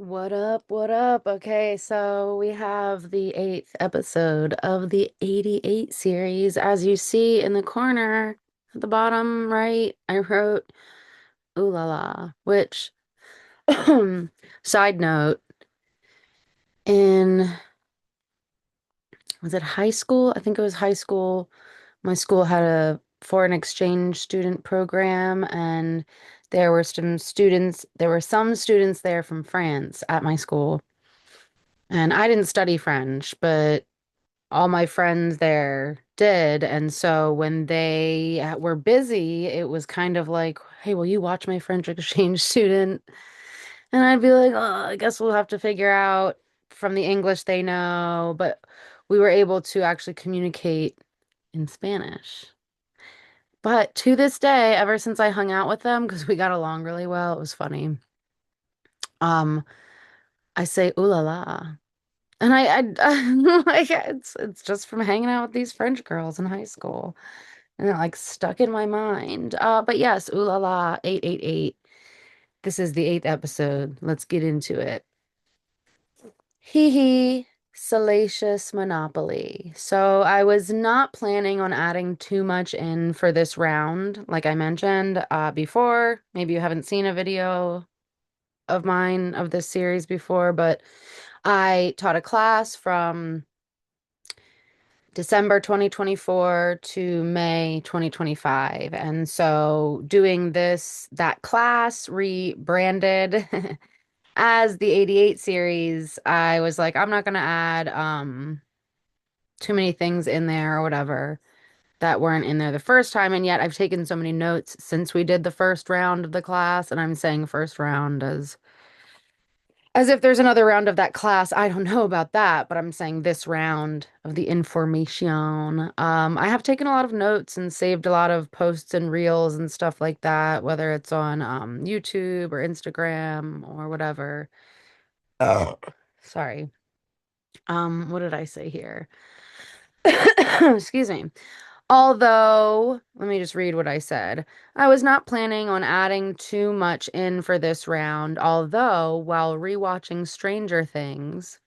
What up? What up? Okay, so we have the eighth episode of the 88 series. As you see in the corner at the bottom right, I wrote ooh la la, which, side note, in, was it high school? I think it was high school. My school had a foreign exchange student program, and there were some students there from France at my school. And I didn't study French, but all my friends there did. And so when they were busy, it was kind of like, hey, will you watch my French exchange student? And I'd be like, oh, I guess we'll have to figure out from the English they know. But we were able to actually communicate in Spanish. But to this day, ever since I hung out with them, because we got along really well, it was funny. Um, I say ooh la la. And like it's just from hanging out with these French girls in high school. And it like stuck in my mind. But yes, ooh la la, 888. This is the eighth episode. Let's get into it. Hee hee, salacious monopoly. So I was not planning on adding too much in for this round, like I mentioned before. Maybe you haven't seen a video of mine of this series before, but I taught a class from December 2024 to May 2025. And so doing that class rebranded as the 88 series, I was like, I'm not gonna add too many things in there or whatever that weren't in there the first time. And yet I've taken so many notes since we did the first round of the class, and I'm saying first round as if there's another round of that class. I don't know about that, but I'm saying this round of the information. I have taken a lot of notes and saved a lot of posts and reels and stuff like that, whether it's on YouTube or Instagram or whatever. Oh. Sorry. What did I say here? Excuse me. Although, let me just read what I said. I was not planning on adding too much in for this round, although while rewatching Stranger Things,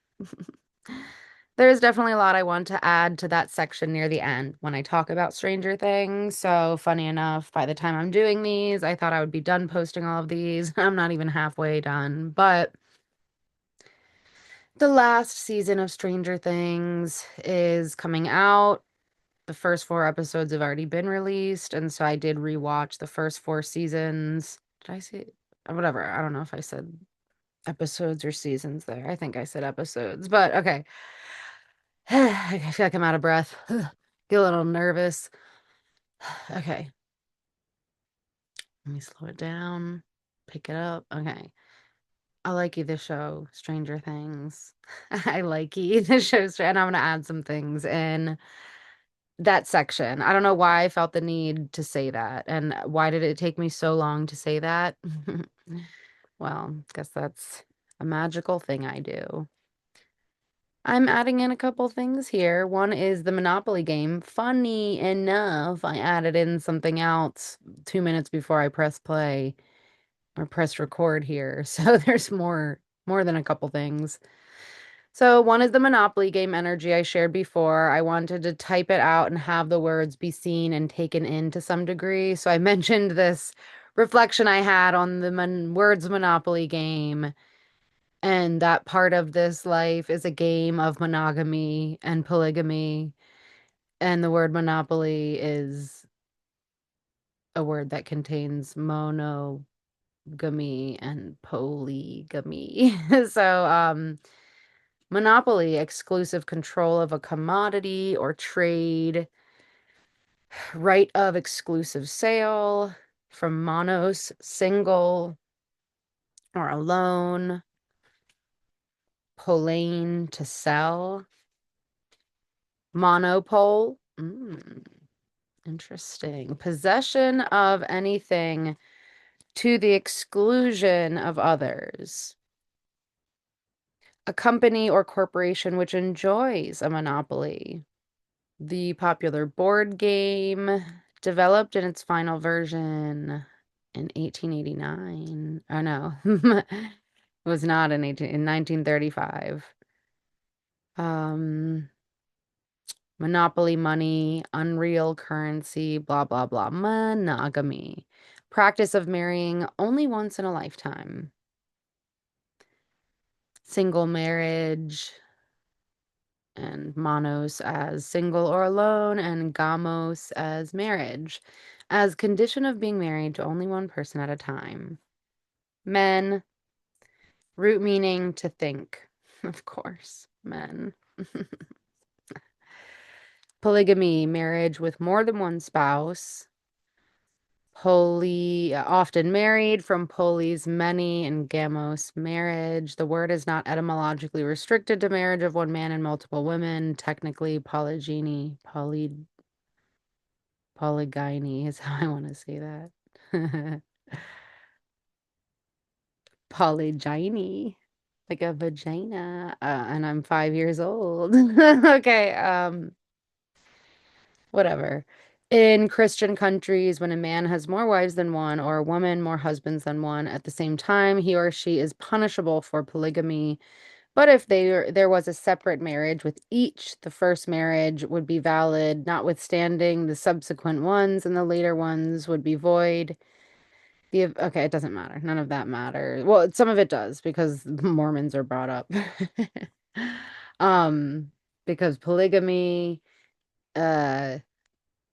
there's definitely a lot I want to add to that section near the end when I talk about Stranger Things. So, funny enough, by the time I'm doing these, I thought I would be done posting all of these. I'm not even halfway done, but the last season of Stranger Things is coming out. The first four episodes have already been released, and so I did rewatch the first four seasons. Did I say whatever? I don't know if I said episodes or seasons there. I think I said episodes, but okay. I feel like I'm out of breath. Get a little nervous. Okay, let me slow it down, pick it up. Okay. I like you the show, Stranger Things. I like you the show, and I'm gonna add some things in that section. I don't know why I felt the need to say that. And why did it take me so long to say that? Well, guess that's a magical thing I do. I'm adding in a couple things here. One is the Monopoly game. Funny enough, I added in something else 2 minutes before I press play or press record here. So there's more than a couple things. So one is the Monopoly game energy I shared before. I wanted to type it out and have the words be seen and taken in to some degree. So I mentioned this reflection I had on the words Monopoly game, and that part of this life is a game of monogamy and polygamy. And the word monopoly is a word that contains monogamy and polygamy. So, monopoly, exclusive control of a commodity or trade, right of exclusive sale, from monos, single or alone, polane, to sell, monopole. Interesting. Possession of anything to the exclusion of others. A company or corporation which enjoys a monopoly. The popular board game, developed in its final version in 1889. Oh no, It was not in 1935. Um, Monopoly money, unreal currency, blah, blah, blah. Monogamy. Practice of marrying only once in a lifetime. Single marriage, and monos as single or alone, and gamos as marriage, as condition of being married to only one person at a time. Men, root meaning to think. Of course, men. Polygamy, marriage with more than one spouse. Poly, often married, from polis, many, and gamos, marriage. The word is not etymologically restricted to marriage of one man and multiple women. Technically, polygyny is how I want to say that. Polygyny, like a vagina. And I'm 5 years old. Okay, whatever. In Christian countries, when a man has more wives than one, or a woman more husbands than one at the same time, he or she is punishable for polygamy. But if there was a separate marriage with each, the first marriage would be valid, notwithstanding the subsequent ones, and the later ones would be void. Okay, it doesn't matter. None of that matters. Well, some of it does because Mormons are brought up. Um, because polygamy, uh,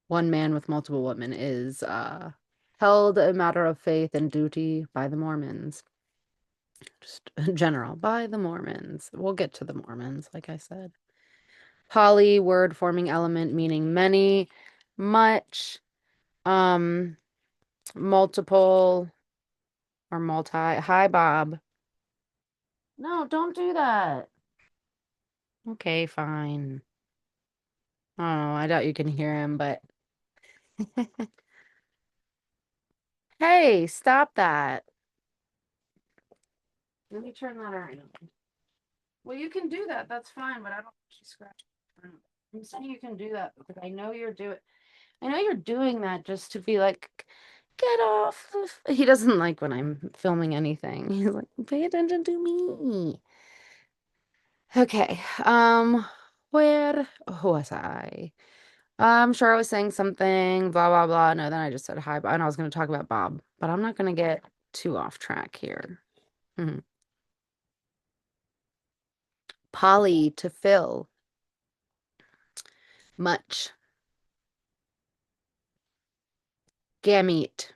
one man with multiple women is held a matter of faith and duty by the Mormons. Just in general, by the Mormons. We'll get to the Mormons, like I said. Poly, word forming element meaning many, much, um, multiple or multi. Hi, Bob. No, don't do that. Okay, fine. Oh, I doubt you can hear him, but hey, stop that. Let me turn that around. Well, you can do that. That's fine, but I don't want you scratching. I'm saying you can do that because I know you're doing that just to be like, get off. He doesn't like when I'm filming anything. He's like, pay attention to me. Okay. Where was I? I'm sure I was saying something, blah, blah, blah. No, then I just said hi, and I was going to talk about Bob, but I'm not going to get too off track here. Mhm. Poly, to fill. Much. Gamete.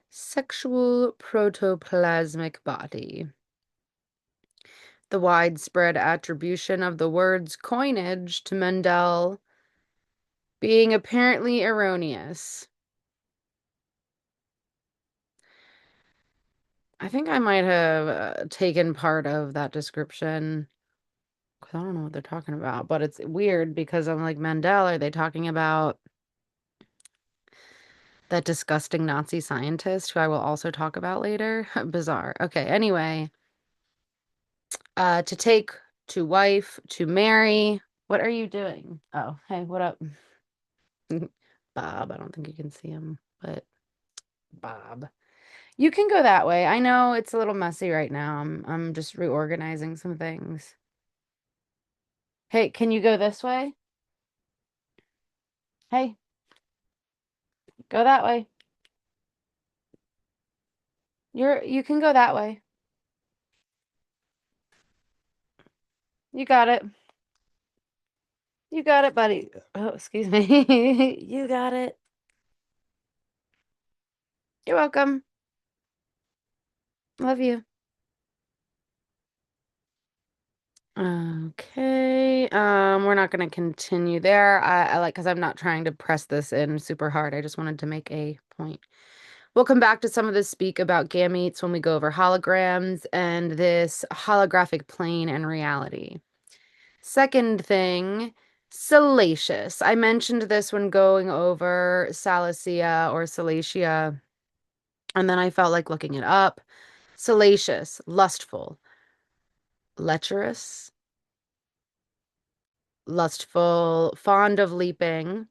Sexual protoplasmic body. The widespread attribution of the word's coinage to Mendel being apparently erroneous. I think I might have taken part of that description because I don't know what they're talking about, but it's weird because I'm like, Mendel, are they talking about that disgusting Nazi scientist who I will also talk about later? Bizarre. Okay, anyway, to take, to wife, to marry. What are you doing? Oh, hey, what up? Bob, I don't think you can see him, but Bob. You can go that way. I know it's a little messy right now. I'm just reorganizing some things. Hey, can you go this way? Hey, go that way. You can go that way. You got it. You got it, buddy. Oh, excuse me. You got it. You're welcome. Love you. Okay. We're not going to continue there. I like because I'm not trying to press this in super hard. I just wanted to make a point. We'll come back to some of this speak about gametes when we go over holograms and this holographic plane and reality. Second thing, salacious. I mentioned this when going over salicia or salacia, and then I felt like looking it up. Salacious, lustful, lecherous, lustful, fond of leaping,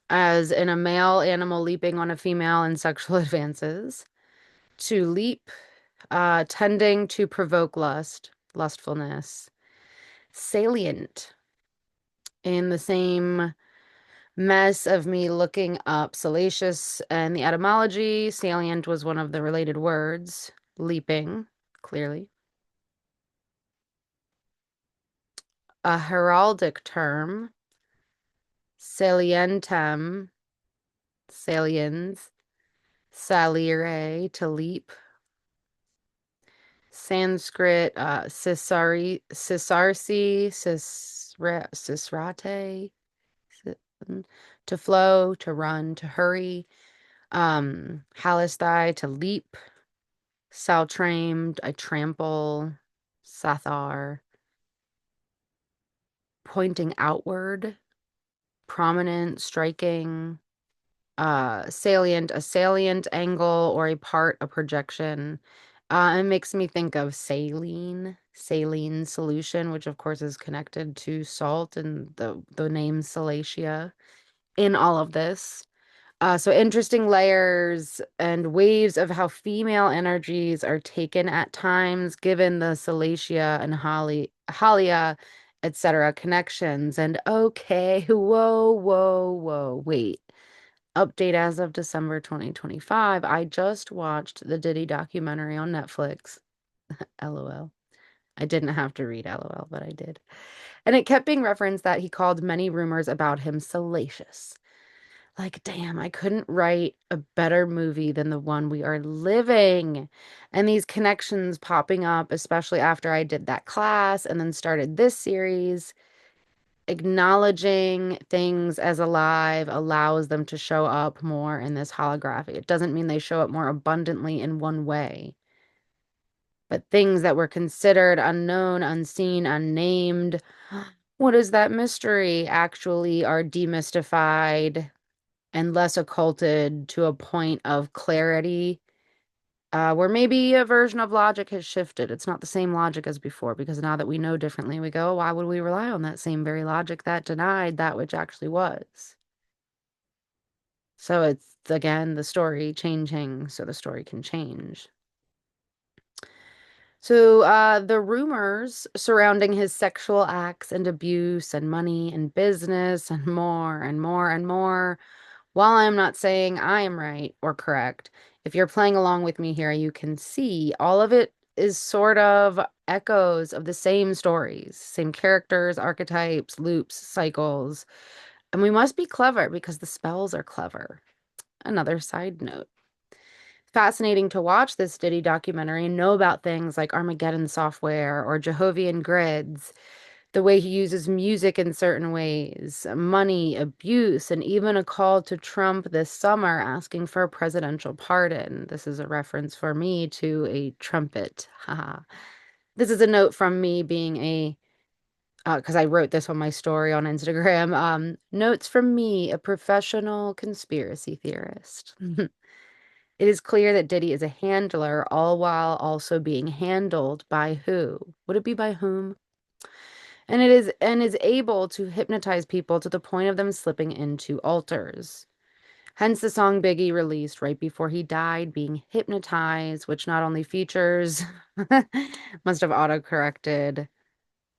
as in a male animal leaping on a female in sexual advances. To leap, Tending to provoke lust, lustfulness. Salient. In the same mess of me looking up salacious and the etymology, salient was one of the related words. Leaping, clearly. A heraldic term. Salientem, saliens. Salire, to leap. Sanskrit, cisarsi, cisrate, to flow, to run, to hurry. Halisthai, to leap. Saltrame, I trample. Sathar, pointing outward. Prominent, striking. Salient, a salient angle or a part, a projection. It makes me think of saline solution, which of course is connected to salt and the name Salacia in all of this. So interesting layers and waves of how female energies are taken at times, given the Salacia and Halia, etc. connections. And okay, whoa, wait. Update as of December 2025. I just watched the Diddy documentary on Netflix. LOL. I didn't have to read LOL, but I did. And it kept being referenced that he called many rumors about him salacious. Like, damn, I couldn't write a better movie than the one we are living. And these connections popping up, especially after I did that class and then started this series, acknowledging things as alive allows them to show up more in this holography. It doesn't mean they show up more abundantly in one way, but things that were considered unknown, unseen, unnamed, what is that mystery, actually are demystified and less occulted to a point of clarity, where maybe a version of logic has shifted. It's not the same logic as before because now that we know differently, we go, why would we rely on that same very logic that denied that which actually was? So it's again the story changing so the story can change. So the rumors surrounding his sexual acts and abuse and money and business and more and more and more. While I'm not saying I am right or correct, if you're playing along with me here, you can see all of it is sort of echoes of the same stories, same characters, archetypes, loops, cycles. And we must be clever because the spells are clever. Another side note. Fascinating to watch this Diddy documentary and know about things like Armageddon software or Jehovian grids, the way he uses music in certain ways, money, abuse, and even a call to Trump this summer asking for a presidential pardon. This is a reference for me to a trumpet. Haha. This is a note from me being a, because I wrote this on my story on Instagram. Notes from me, a professional conspiracy theorist. It is clear that Diddy is a handler, all while also being handled by who? Would it be by whom? And is able to hypnotize people to the point of them slipping into altars. Hence the song Biggie released right before he died, being hypnotized, which not only features must have autocorrected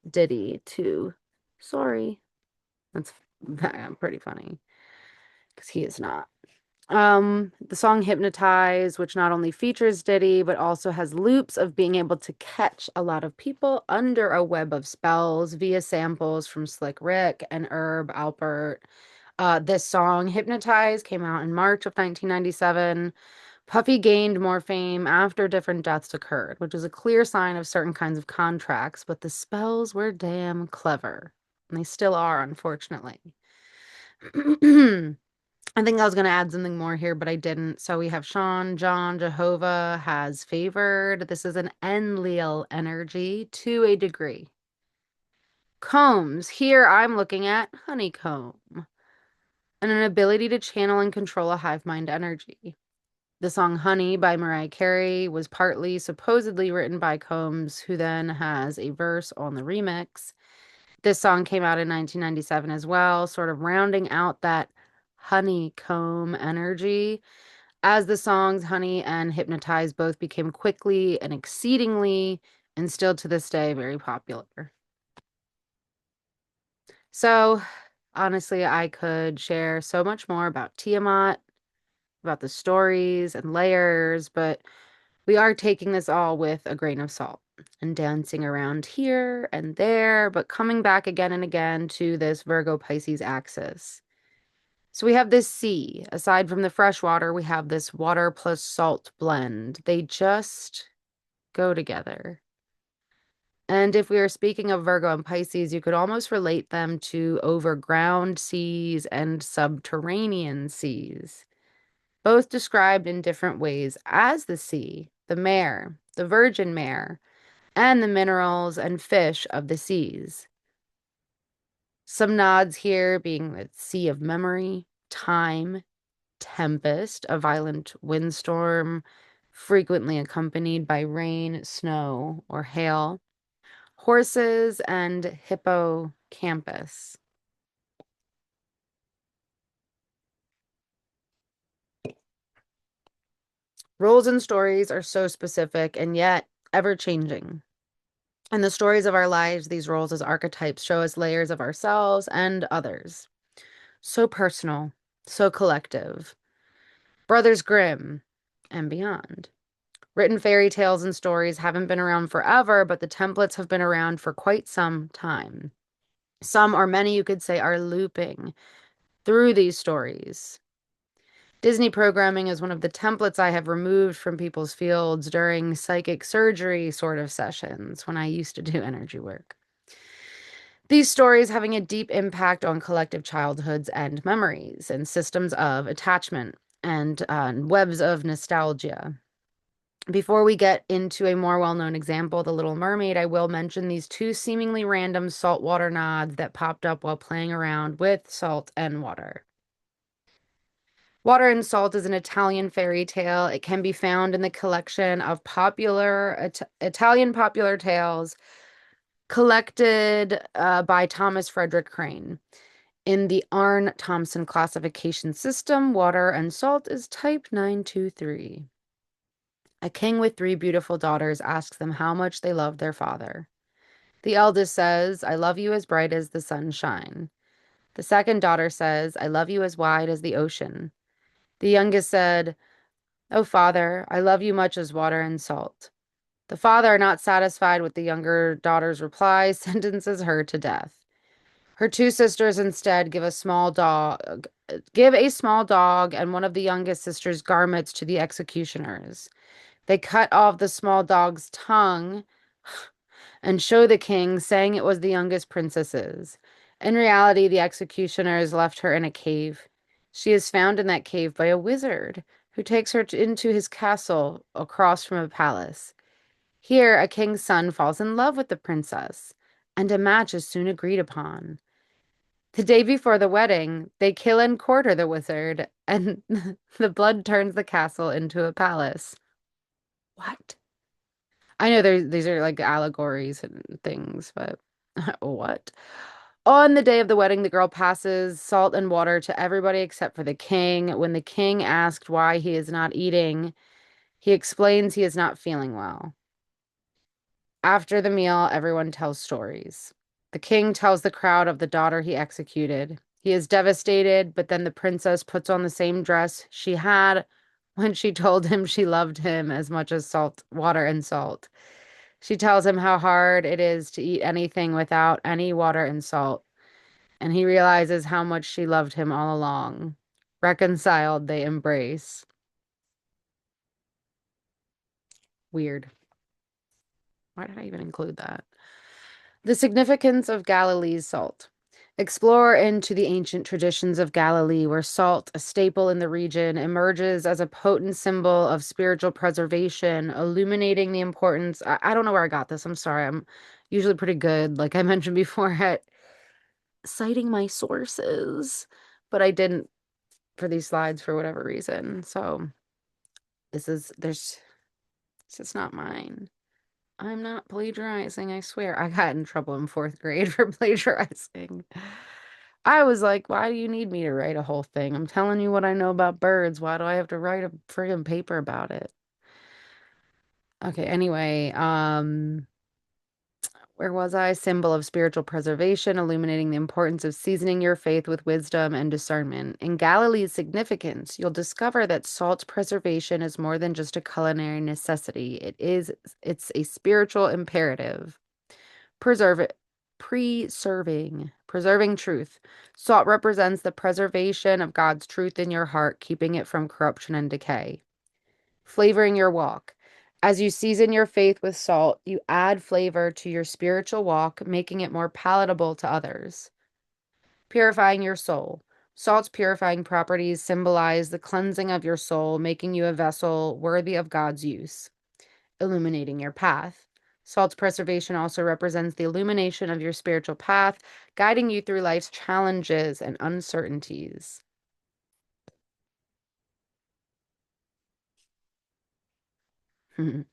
Diddy to sorry. That's pretty funny because he is not. The song Hypnotize, which not only features Diddy, but also has loops of being able to catch a lot of people under a web of spells via samples from Slick Rick and Herb Alpert. This song, Hypnotize, came out in March of 1997. Puffy gained more fame after different deaths occurred, which is a clear sign of certain kinds of contracts, but the spells were damn clever. And they still are, unfortunately. I think I was going to add something more here, but I didn't. So we have Sean, John, Jehovah has favored. This is an Enlil energy to a degree. Combs. Here I'm looking at honeycomb and an ability to channel and control a hive mind energy. The song Honey by Mariah Carey was partly supposedly written by Combs, who then has a verse on the remix. This song came out in 1997 as well, sort of rounding out that honeycomb energy. As the songs Honey and Hypnotize both became quickly and exceedingly, and still to this day, very popular. So, honestly, I could share so much more about Tiamat, about the stories and layers, but we are taking this all with a grain of salt and dancing around here and there, but coming back again and again to this Virgo-Pisces axis. So we have this sea. Aside from the fresh water, we have this water plus salt blend. They just go together. And if we are speaking of Virgo and Pisces, you could almost relate them to overground seas and subterranean seas, both described in different ways as the sea, the mare, the virgin mare, and the minerals and fish of the seas. Some nods here being the sea of memory, time, tempest, a violent windstorm, frequently accompanied by rain, snow, or hail, horses, and hippocampus. Roles and stories are so specific and yet ever changing. In the stories of our lives, these roles as archetypes show us layers of ourselves and others. So personal, so collective. Brothers Grimm and beyond. Written fairy tales and stories haven't been around forever, but the templates have been around for quite some time. Some or many, you could say, are looping through these stories. Disney programming is one of the templates I have removed from people's fields during psychic surgery sort of sessions when I used to do energy work. These stories having a deep impact on collective childhoods and memories and systems of attachment and webs of nostalgia. Before we get into a more well-known example, The Little Mermaid, I will mention these two seemingly random saltwater nods that popped up while playing around with salt and water. Water and Salt is an Italian fairy tale. It can be found in the collection of popular Italian popular tales collected by Thomas Frederick Crane. In the Arne-Thompson classification system, water and salt is type 923. A king with three beautiful daughters asks them how much they love their father. The eldest says, I love you as bright as the sunshine. The second daughter says, I love you as wide as the ocean. The youngest said, "Oh, father, I love you much as water and salt." The father, not satisfied with the younger daughter's reply, sentences her to death. Her two sisters instead give a small dog and one of the youngest sister's garments to the executioners. They cut off the small dog's tongue and show the king, saying it was the youngest princess's. In reality, the executioners left her in a cave. She is found in that cave by a wizard who takes her into his castle across from a palace. Here, a king's son falls in love with the princess, and a match is soon agreed upon. The day before the wedding, they kill and quarter the wizard, and the blood turns the castle into a palace. What? I know these are like allegories and things, but what? On the day of the wedding, the girl passes salt and water to everybody except for the king. When the king asked why he is not eating, he explains he is not feeling well. After the meal, everyone tells stories. The king tells the crowd of the daughter he executed. He is devastated, but then the princess puts on the same dress she had when she told him she loved him as much as salt, water, and salt. She tells him how hard it is to eat anything without any water and salt, and he realizes how much she loved him all along. Reconciled, they embrace. Weird. Why did I even include that? The significance of Galilee's salt. Explore into the ancient traditions of Galilee, where salt, a staple in the region, emerges as a potent symbol of spiritual preservation, illuminating the importance. I don't know where I got this. I'm sorry. I'm usually pretty good, like I mentioned before, at citing my sources, but I didn't for these slides for whatever reason. So this is not mine. I'm not plagiarizing, I swear. I got in trouble in fourth grade for plagiarizing. I was like, why do you need me to write a whole thing? I'm telling you what I know about birds. Why do I have to write a friggin' paper about it? Okay, anyway, where was I? Symbol of spiritual preservation, illuminating the importance of seasoning your faith with wisdom and discernment. In Galilee's significance, you'll discover that salt preservation is more than just a culinary necessity. It's a spiritual imperative. Preserve it. Preserving truth. Salt represents the preservation of God's truth in your heart, keeping it from corruption and decay. Flavoring your walk. As you season your faith with salt, you add flavor to your spiritual walk, making it more palatable to others. Purifying your soul. Salt's purifying properties symbolize the cleansing of your soul, making you a vessel worthy of God's use. Illuminating your path. Salt's preservation also represents the illumination of your spiritual path, guiding you through life's challenges and uncertainties. The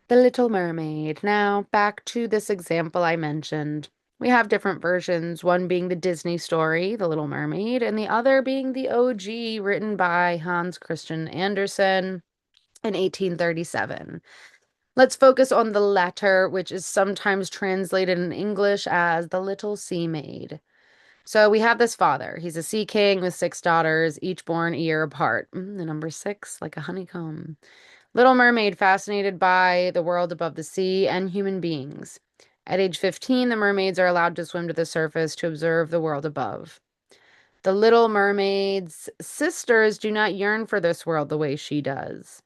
Little Mermaid. Now, back to this example I mentioned. We have different versions, one being the Disney story, The Little Mermaid, and the other being the OG written by Hans Christian Andersen in 1837. Let's focus on the latter, which is sometimes translated in English as the Little Sea Maid. So we have this father. He's a sea king with six daughters, each born a year apart. The number six, like a honeycomb. Little Mermaid fascinated by the world above the sea and human beings. At age 15, the mermaids are allowed to swim to the surface to observe the world above. The Little Mermaid's sisters do not yearn for this world the way she does.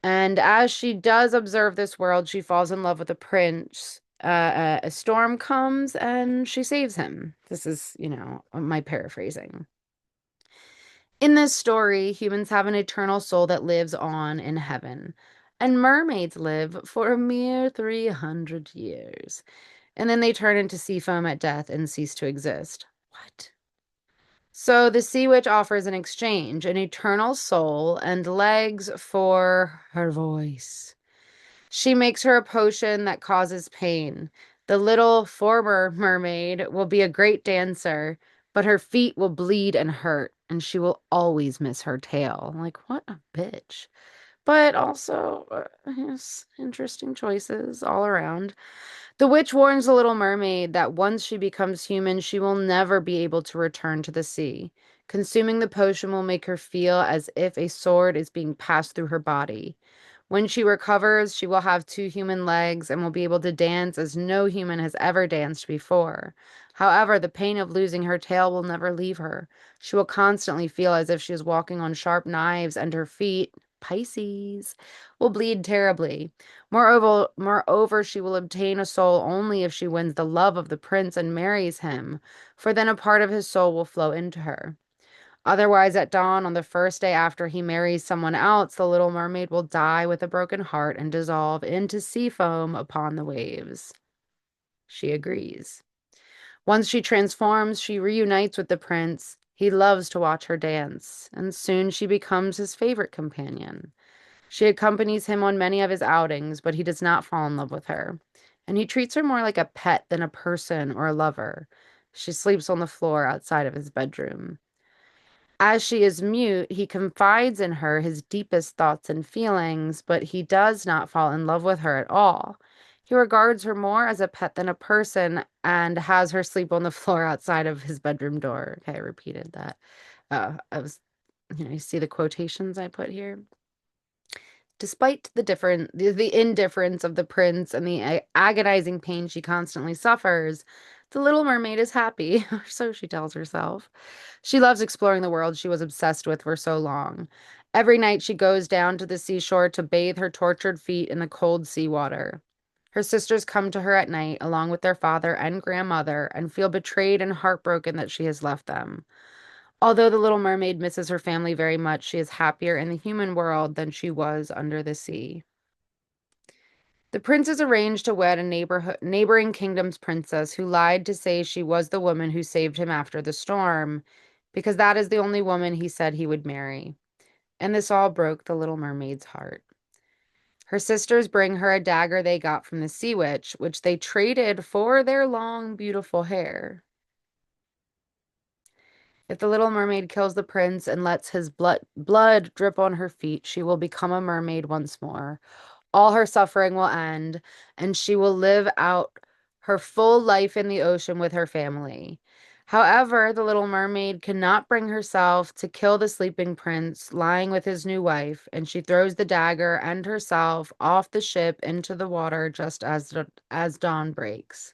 And as she does observe this world, she falls in love with a prince. A storm comes and she saves him. This is, my paraphrasing. In this story, humans have an eternal soul that lives on in heaven, and mermaids live for a mere 300 years. And then they turn into sea foam at death and cease to exist. What? So the sea witch offers an exchange, an eternal soul and legs for her voice. She makes her a potion that causes pain. The little former mermaid will be a great dancer, but her feet will bleed and hurt, and she will always miss her tail. Like, what a bitch. But also, yes, interesting choices all around. The witch warns the little mermaid that once she becomes human, she will never be able to return to the sea. Consuming the potion will make her feel as if a sword is being passed through her body. When she recovers, she will have two human legs and will be able to dance as no human has ever danced before. However, the pain of losing her tail will never leave her. She will constantly feel as if she is walking on sharp knives, and her feet, Pisces, will bleed terribly. Moreover, she will obtain a soul only if she wins the love of the prince and marries him, for then a part of his soul will flow into her. Otherwise, at dawn on the first day after he marries someone else, the little mermaid will die with a broken heart and dissolve into sea foam upon the waves. She agrees. Once she transforms, she reunites with the prince. He loves to watch her dance, and soon she becomes his favorite companion. She accompanies him on many of his outings, but he does not fall in love with her, and he treats her more like a pet than a person or a lover. She sleeps on the floor outside of his bedroom. As she is mute, he confides in her his deepest thoughts and feelings, but he does not fall in love with her at all. He regards her more as a pet than a person and has her sleep on the floor outside of his bedroom door. Okay, I repeated that. You see the quotations I put here? Despite the indifference of the prince and the agonizing pain she constantly suffers, the little mermaid is happy, or so she tells herself. She loves exploring the world she was obsessed with for so long. Every night she goes down to the seashore to bathe her tortured feet in the cold seawater. Her sisters come to her at night, along with their father and grandmother, and feel betrayed and heartbroken that she has left them. Although the little mermaid misses her family very much, she is happier in the human world than she was under the sea. The princes arranged to wed a neighboring kingdom's princess who lied to say she was the woman who saved him after the storm, because that is the only woman he said he would marry. And this all broke the little mermaid's heart. Her sisters bring her a dagger they got from the sea witch, which they traded for their long, beautiful hair. If the little mermaid kills the prince and lets his blood drip on her feet, she will become a mermaid once more. All her suffering will end, and she will live out her full life in the ocean with her family. However, the little mermaid cannot bring herself to kill the sleeping prince lying with his new wife, and she throws the dagger and herself off the ship into the water just as dawn breaks.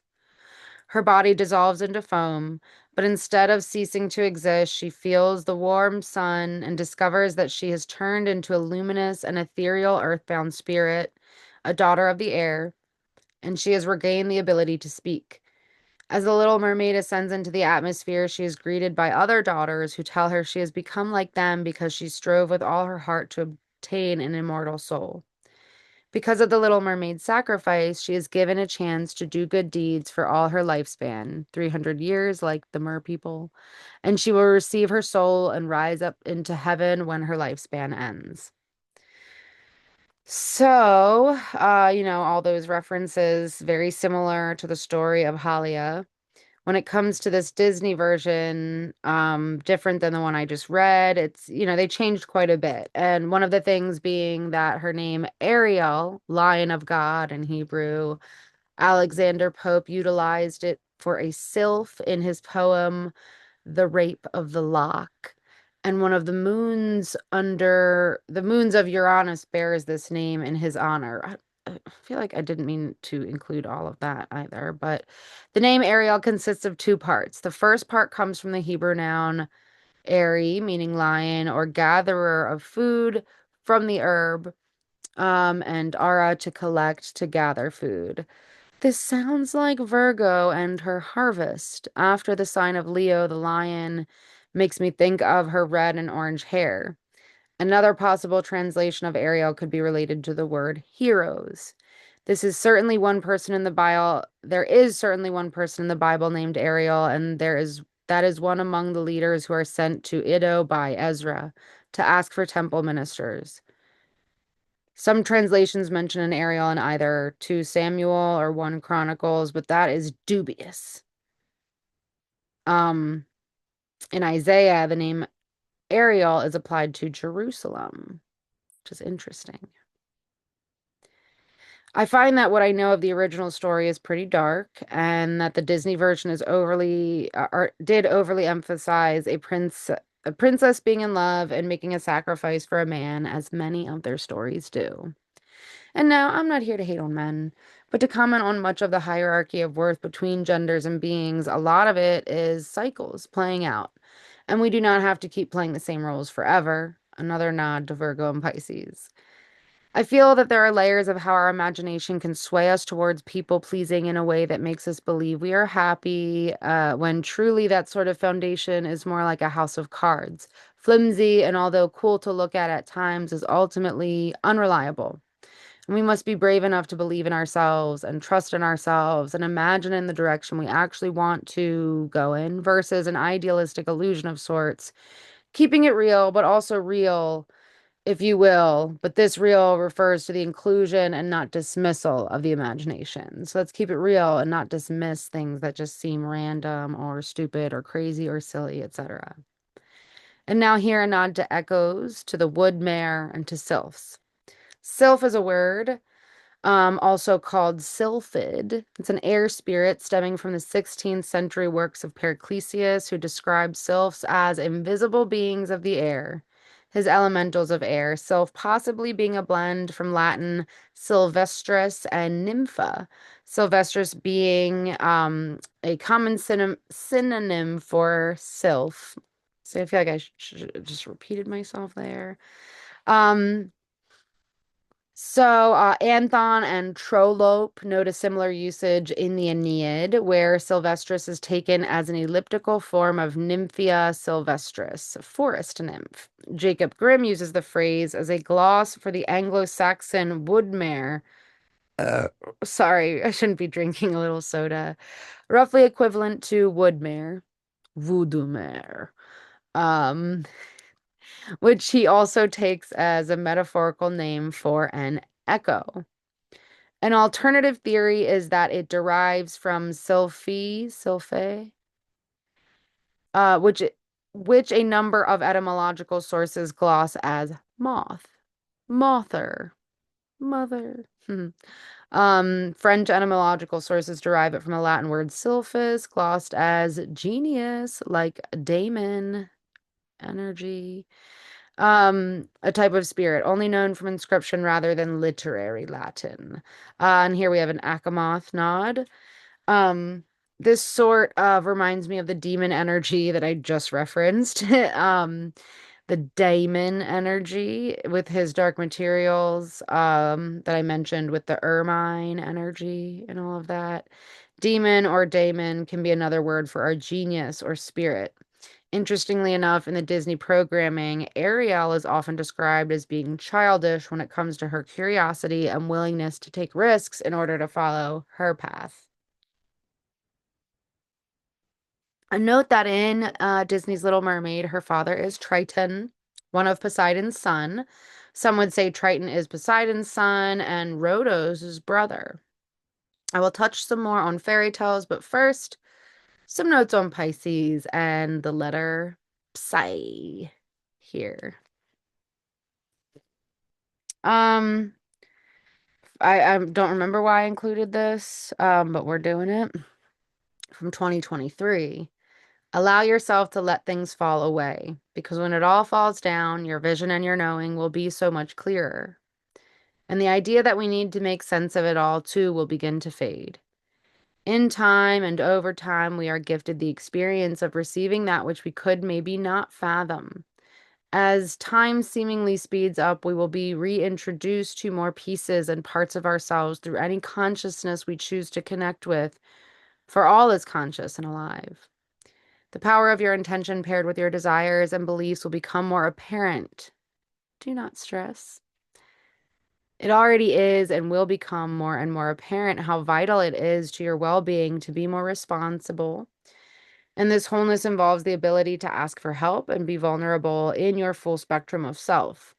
Her body dissolves into foam, but instead of ceasing to exist, she feels the warm sun and discovers that she has turned into a luminous and ethereal earthbound spirit, a daughter of the air, and she has regained the ability to speak. As the little mermaid ascends into the atmosphere, she is greeted by other daughters who tell her she has become like them because she strove with all her heart to obtain an immortal soul. Because of the Little Mermaid's sacrifice, she is given a chance to do good deeds for all her lifespan, 300 years like the mer people, and she will receive her soul and rise up into heaven when her lifespan ends. So, all those references very similar to the story of Halia. When it comes to this Disney version, different than the one I just read, they changed quite a bit. And one of the things being that her name, Ariel, Lion of God in Hebrew, Alexander Pope utilized it for a sylph in his poem, The Rape of the Lock. And one of the moons of Uranus bears this name in his honor. I feel like I didn't mean to include all of that either, but the name Ariel consists of two parts. The first part comes from the Hebrew noun Ari, meaning lion or gatherer of food from the herb, and Ara to collect, to gather food. This sounds like Virgo and her harvest. After the sign of Leo, the lion makes me think of her red and orange hair. Another possible translation of Ariel could be related to the word heroes. This is certainly one person in the Bible. There is certainly one person in the Bible named Ariel, and that is one among the leaders who are sent to Iddo by Ezra to ask for temple ministers. Some translations mention an Ariel in either 2 Samuel or 1 Chronicles, but that is dubious. Um, in Isaiah, the name Ariel is applied to Jerusalem, which is interesting. I find that what I know of the original story is pretty dark, and that the Disney version is did overly emphasize a princess being in love and making a sacrifice for a man, as many of their stories do. And now I'm not here to hate on men, but to comment on much of the hierarchy of worth between genders and beings. A lot of it is cycles playing out, and we do not have to keep playing the same roles forever. Another nod to Virgo and Pisces. I feel that there are layers of how our imagination can sway us towards people pleasing in a way that makes us believe we are happy, when truly that sort of foundation is more like a house of cards. Flimsy, and although cool to look at times, is ultimately unreliable. And we must be brave enough to believe in ourselves and trust in ourselves and imagine in the direction we actually want to go in versus an idealistic illusion of sorts, keeping it real, but also real, if you will, but this real refers to the inclusion and not dismissal of the imagination. So let's keep it real and not dismiss things that just seem random or stupid or crazy or silly, etc. And now here a nod to echoes, to the wood mare, and to sylphs. Sylph is a word, also called sylphid. It's an air spirit stemming from the 16th century works of Paracelsus, who described sylphs as invisible beings of the air, his elementals of air, sylph possibly being a blend from Latin sylvestris and nympha, sylvestris being a common synonym for sylph. So I feel like I just repeated myself there. Um, Anthon and Trollope note a similar usage in the Aeneid, where Sylvestris is taken as an elliptical form of Nymphia sylvestris, a forest nymph. Jacob Grimm uses the phrase as a gloss for the Anglo-Saxon woodmare. Sorry, I shouldn't be drinking a little soda. Roughly equivalent to woodmare, voodoo-mare. Um, which he also takes as a metaphorical name for an echo. An alternative theory is that it derives from sylphe, which which a number of etymological sources gloss as moth, mother, mother. French etymological sources derive it from the Latin word sylphus, glossed as genius, like daemon, energy. A type of spirit, only known from inscription rather than literary Latin. And here we have an Achamoth nod. Um, this sort of reminds me of the demon energy that I just referenced. The daemon energy with his dark materials, that I mentioned with the ermine energy and all of that. Demon or daemon can be another word for our genius or spirit. Interestingly enough, in the Disney programming, Ariel is often described as being childish when it comes to her curiosity and willingness to take risks in order to follow her path. A note that in Disney's Little Mermaid, her father is Triton, one of Poseidon's son. Some would say Triton is Poseidon's son and Rhodos' brother. I will touch some more on fairy tales, but first, some notes on Pisces and the letter Psi here. Um, I don't remember why I included this, but we're doing it from 2023. Allow yourself to let things fall away, because when it all falls down, your vision and your knowing will be so much clearer. And the idea that we need to make sense of it all, too, will begin to fade. In time and over time, we are gifted the experience of receiving that which we could maybe not fathom. As time seemingly speeds up, we will be reintroduced to more pieces and parts of ourselves through any consciousness we choose to connect with, for all is conscious and alive. The power of your intention paired with your desires and beliefs will become more apparent. Do not stress. It already is and will become more and more apparent how vital it is to your well-being to be more responsible. And this wholeness involves the ability to ask for help and be vulnerable in your full spectrum of self.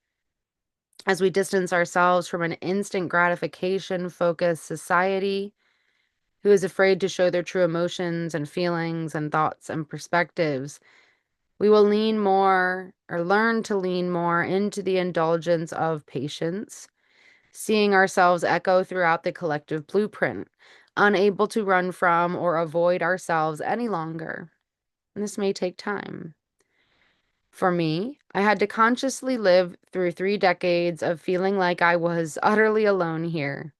As we distance ourselves from an instant gratification focused society who is afraid to show their true emotions and feelings and thoughts and perspectives, we will lean more or learn to lean more into the indulgence of patience, seeing ourselves echo throughout the collective blueprint, unable to run from or avoid ourselves any longer. And this may take time. For me, I had to consciously live through 3 decades of feeling like I was utterly alone here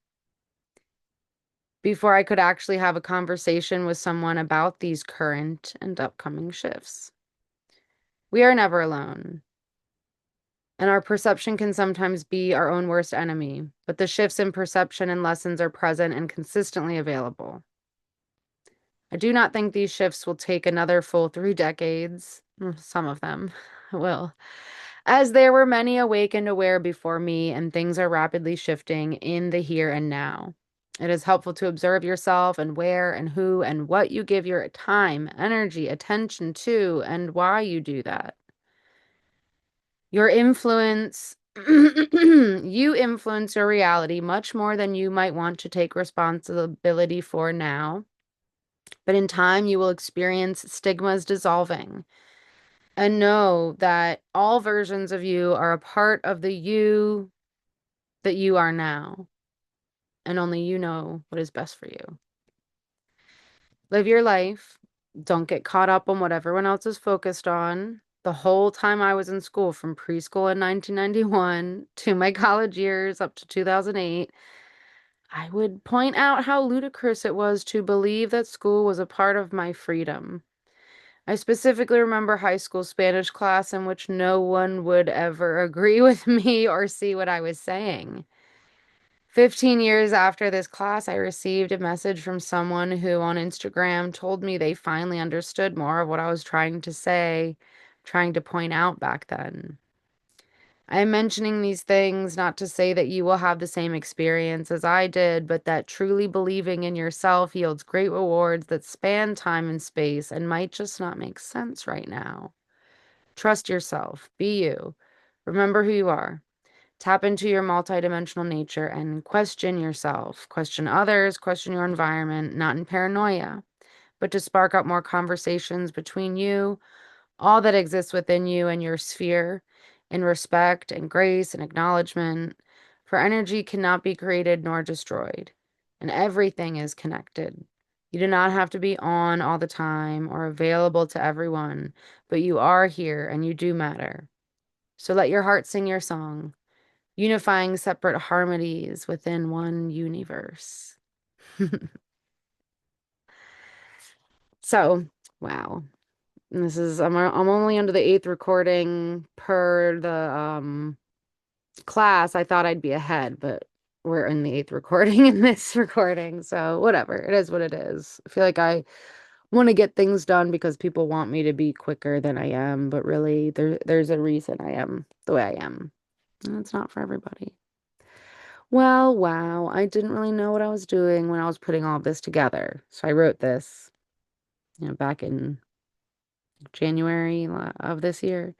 before I could actually have a conversation with someone about these current and upcoming shifts. We are never alone, and our perception can sometimes be our own worst enemy, but the shifts in perception and lessons are present and consistently available. I do not think these shifts will take another full 3 decades. Some of them will, as there were many awake and aware before me, and things are rapidly shifting in the here and now. It is helpful to observe yourself and where and who and what you give your time, energy, attention to, and why you do that. Your influence, you influence your reality much more than you might want to take responsibility for now. But in time, you will experience stigmas dissolving and know that all versions of you are a part of the you that you are now. And only you know what is best for you. Live your life. Don't get caught up on what everyone else is focused on. The whole time I was in school, from preschool in 1991 to my college years up to 2008, I would point out how ludicrous it was to believe that school was a part of my freedom. I specifically remember high school Spanish class in which no one would ever agree with me or see what I was saying. 15 years after this class, I received a message from someone who on Instagram told me they finally understood more of what I was trying to say, trying to point out back then. I am mentioning these things not to say that you will have the same experience as I did, but that truly believing in yourself yields great rewards that span time and space and might just not make sense right now. Trust yourself. Be you. Remember who you are. Tap into your multidimensional nature and question yourself. Question others, question your environment, not in paranoia, but to spark up more conversations between you, all that exists within you and your sphere in respect and grace and acknowledgement. For energy cannot be created nor destroyed, and everything is connected. You do not have to be on all the time or available to everyone, but you are here and you do matter. So let your heart sing your song, unifying separate harmonies within one universe. So, wow. This is I'm only under the eighth recording per the class. I thought I'd be ahead, but we're in the eighth recording in this recording, so whatever. It is what it is. I feel like I want to get things done because people want me to be quicker than I am, but really there's a reason I am the way I am. And it's not for everybody. Well, wow, I didn't really know what I was doing when I was putting all of this together. So I wrote this, back in January of this year.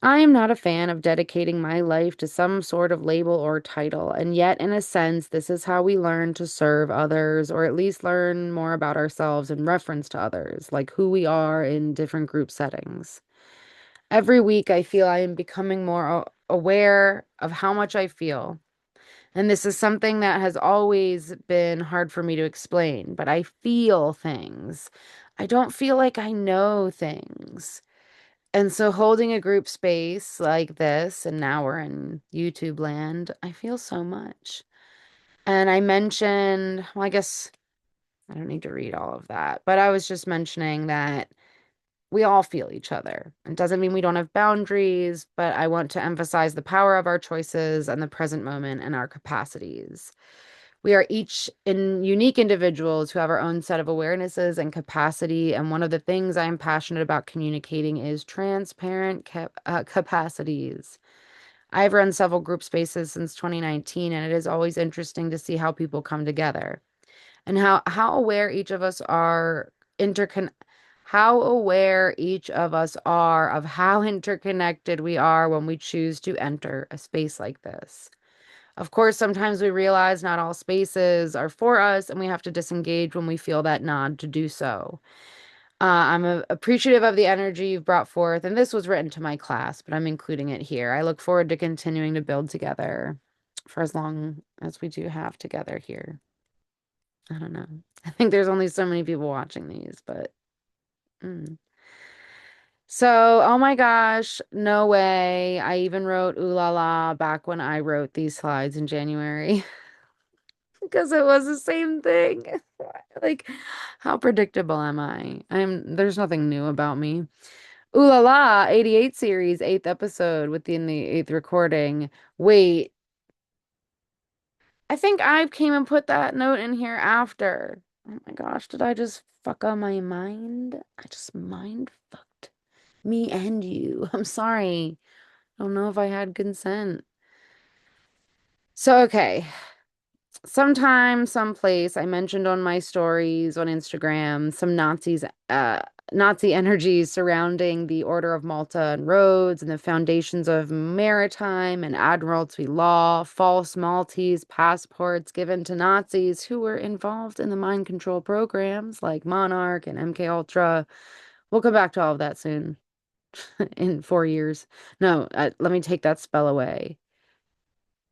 I am not a fan of dedicating my life to some sort of label or title, and yet, in a sense, this is how we learn to serve others, or at least learn more about ourselves in reference to others, like who we are in different group settings. Every week, I feel I am becoming more aware of how much I feel. And this is something that has always been hard for me to explain, but I feel things. I don't feel like I know things. And so holding a group space like this, and now we're in YouTube land, I feel so much. And I mentioned, well, I guess I don't need to read all of that, but I was just mentioning that we all feel each other. It doesn't mean we don't have boundaries, but I want to emphasize the power of our choices and the present moment and our capacities. We are each in unique individuals who have our own set of awarenesses and capacity. And one of the things I am passionate about communicating is transparent capacities. I've run several group spaces since 2019, and it is always interesting to see how people come together and how aware each of us are intercon how aware each of us are of how interconnected we are when we choose to enter a space like this. Of course, sometimes we realize not all spaces are for us, and we have to disengage when we feel that nod to do so. I'm appreciative of the energy you've brought forth, and this was written to my class, but I'm including it here. I look forward to continuing to build together for as long as we do have together here. I don't know. I think there's only so many people watching these, but mm. So, oh my gosh, no way. I even wrote ooh la la back when I wrote these slides in January. Because it was the same thing. Like, how predictable am I? There's nothing new about me. Ooh la la, 88 series, eighth episode within the eighth recording. Wait, I think I came and put that note in here after. Oh my gosh, did I just fuck up my mind? I just mind fucked me and you. I'm sorry. I don't know if I had consent. So, okay. Sometime, someplace, I mentioned on my stories on Instagram some Nazi energies surrounding the Order of Malta and Rhodes and the foundations of maritime and admiralty law, false Maltese passports given to Nazis who were involved in the mind control programs like Monarch and MK Ultra. We'll come back to all of that soon in 4 years. No, let me take that spell away.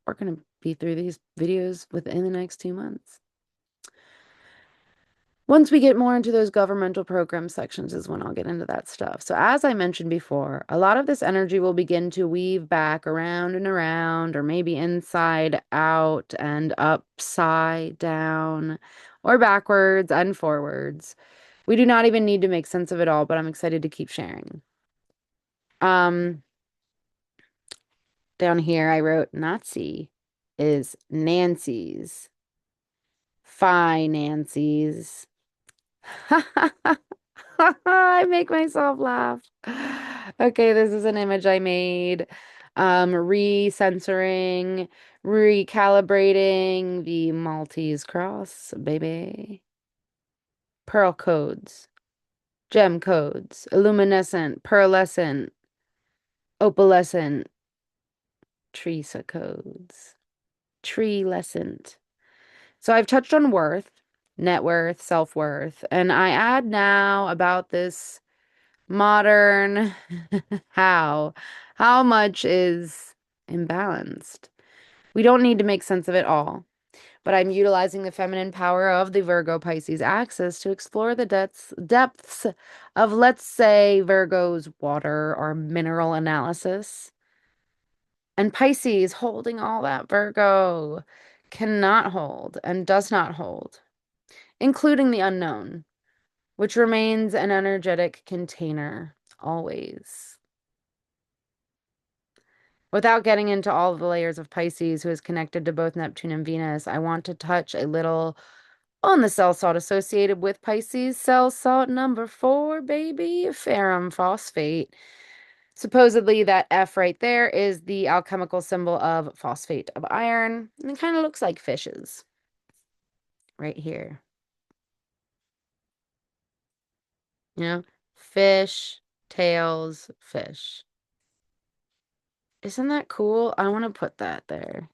We're going to be through these videos within the next 2 months. Once we get more into those governmental program sections is when I'll get into that stuff. So as I mentioned before, a lot of this energy will begin to weave back around and around, or maybe inside out and upside down, or backwards and forwards. We do not even need to make sense of it all, but I'm excited to keep sharing. Um, Down here I wrote Nazi is Nancy's. Finances. I make myself laugh. Okay, this is an image I made. Recensoring, recalibrating the Maltese cross, baby. Pearl codes, gem codes, illuminescent, pearlescent, opalescent, Teresa codes, tree-lescent. So I've touched on worth, net worth, self-worth, and I add now about this Modern. How? How much is imbalanced? We don't need to make sense of it all, but I'm utilizing the feminine power of the Virgo-Pisces axis to explore the depths of, let's say, Virgo's water or mineral analysis. And Pisces holding all that Virgo cannot hold and does not hold, including the unknown, which remains an energetic container always. Without getting into all the layers of Pisces, who is connected to both Neptune and Venus, I want to touch a little on the cell salt associated with Pisces. Cell salt number 4, baby, ferrum phosphate. Supposedly that F right there is the alchemical symbol of phosphate of iron. And it kind of looks like fishes right here. You know, fish, tails, fish. Isn't that cool? I want to put that there.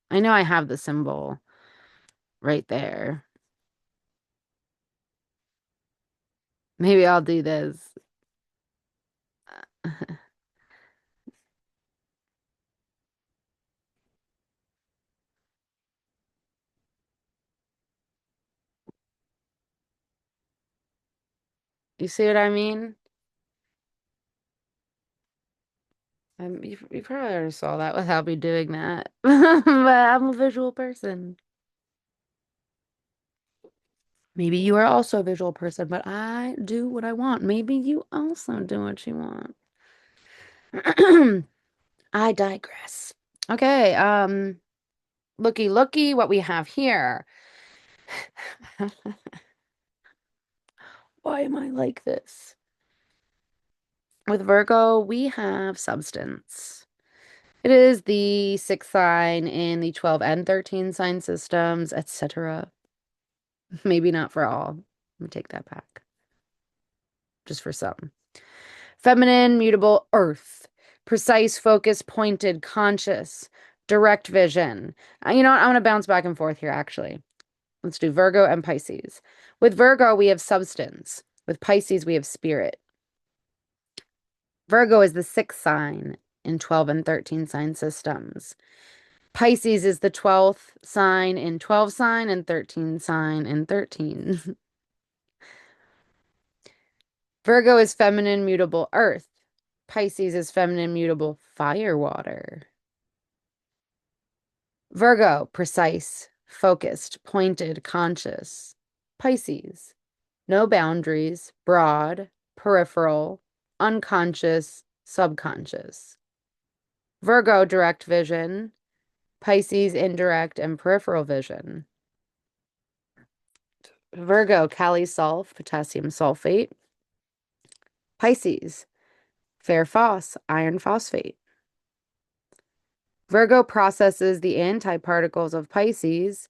I know I have the symbol right there. Maybe I'll do this. You see what I mean? You probably already saw that without me doing that. But I'm a visual person. Maybe you are also a visual person, but I do what I want. Maybe you also do what you want. I digress. Okay, looky, what we have here. Why am I like this? With Virgo, we have substance. It is the sixth sign in the 12 and 13 sign systems, etc. Maybe not for all. Let me take that back. Just for some. Feminine, mutable, earth. Precise, focused, pointed, conscious, direct vision. You know what? I'm going to bounce back and forth here, actually. Let's do Virgo and Pisces. With Virgo, we have substance. With Pisces, we have spirit. Virgo is the sixth sign in 12 and 13 sign systems. Pisces is the 12th sign in 12 sign and 13 sign in 13. Virgo is feminine, mutable, earth. Pisces is feminine, mutable, fire, water. Virgo, precise, focused, pointed, conscious. Pisces, no boundaries, broad, peripheral, unconscious, subconscious. Virgo, direct vision. Pisces, indirect and peripheral vision. Virgo, kali sulf, potassium sulfate. Pisces, fair phos, iron phosphate. Virgo processes the antiparticles of Pisces.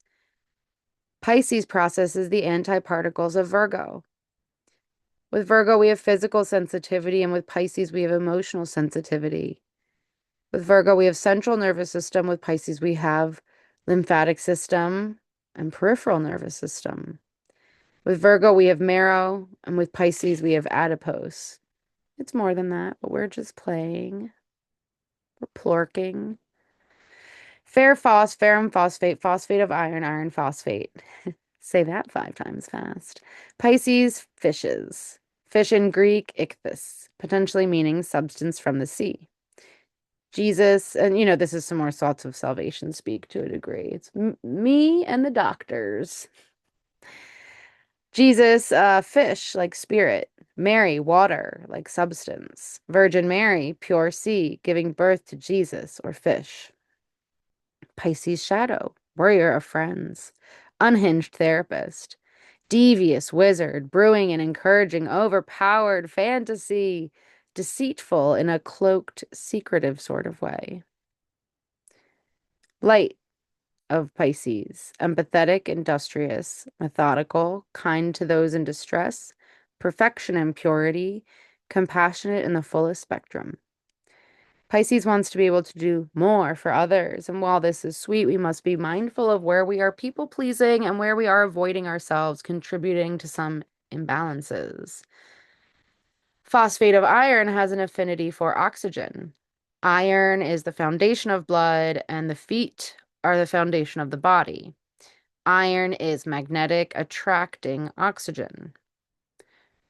Pisces processes the antiparticles of Virgo. With Virgo, we have physical sensitivity, and with Pisces, we have emotional sensitivity. With Virgo, we have central nervous system. With Pisces, we have lymphatic system and peripheral nervous system. With Virgo, we have marrow, and with Pisces, we have adipose. It's more than that, but we're just playing. We're plorking. Fair phos, ferrum phosphate, phosphate of iron, iron phosphate. Say that 5 times fast. Pisces, fishes. Fish in Greek, ichthys, potentially meaning substance from the sea. Jesus, and this is some more salts of salvation speak to a degree. It's me and the doctors. Jesus, fish, like spirit. Mary, water, like substance. Virgin Mary, pure sea, giving birth to Jesus, or fish. Pisces, shadow, warrior of friends. Unhinged therapist. Devious wizard, brewing and encouraging overpowered fantasy. Deceitful in a cloaked, secretive sort of way. Light of Pisces, empathetic, industrious, methodical, kind to those in distress, perfection and purity, compassionate in the fullest spectrum. Pisces wants to be able to do more for others, and while this is sweet, we must be mindful of where we are people-pleasing and where we are avoiding ourselves, contributing to some imbalances. Phosphate of iron has an affinity for oxygen. Iron is the foundation of blood, and the feet are the foundation of the body. Iron is magnetic, attracting oxygen.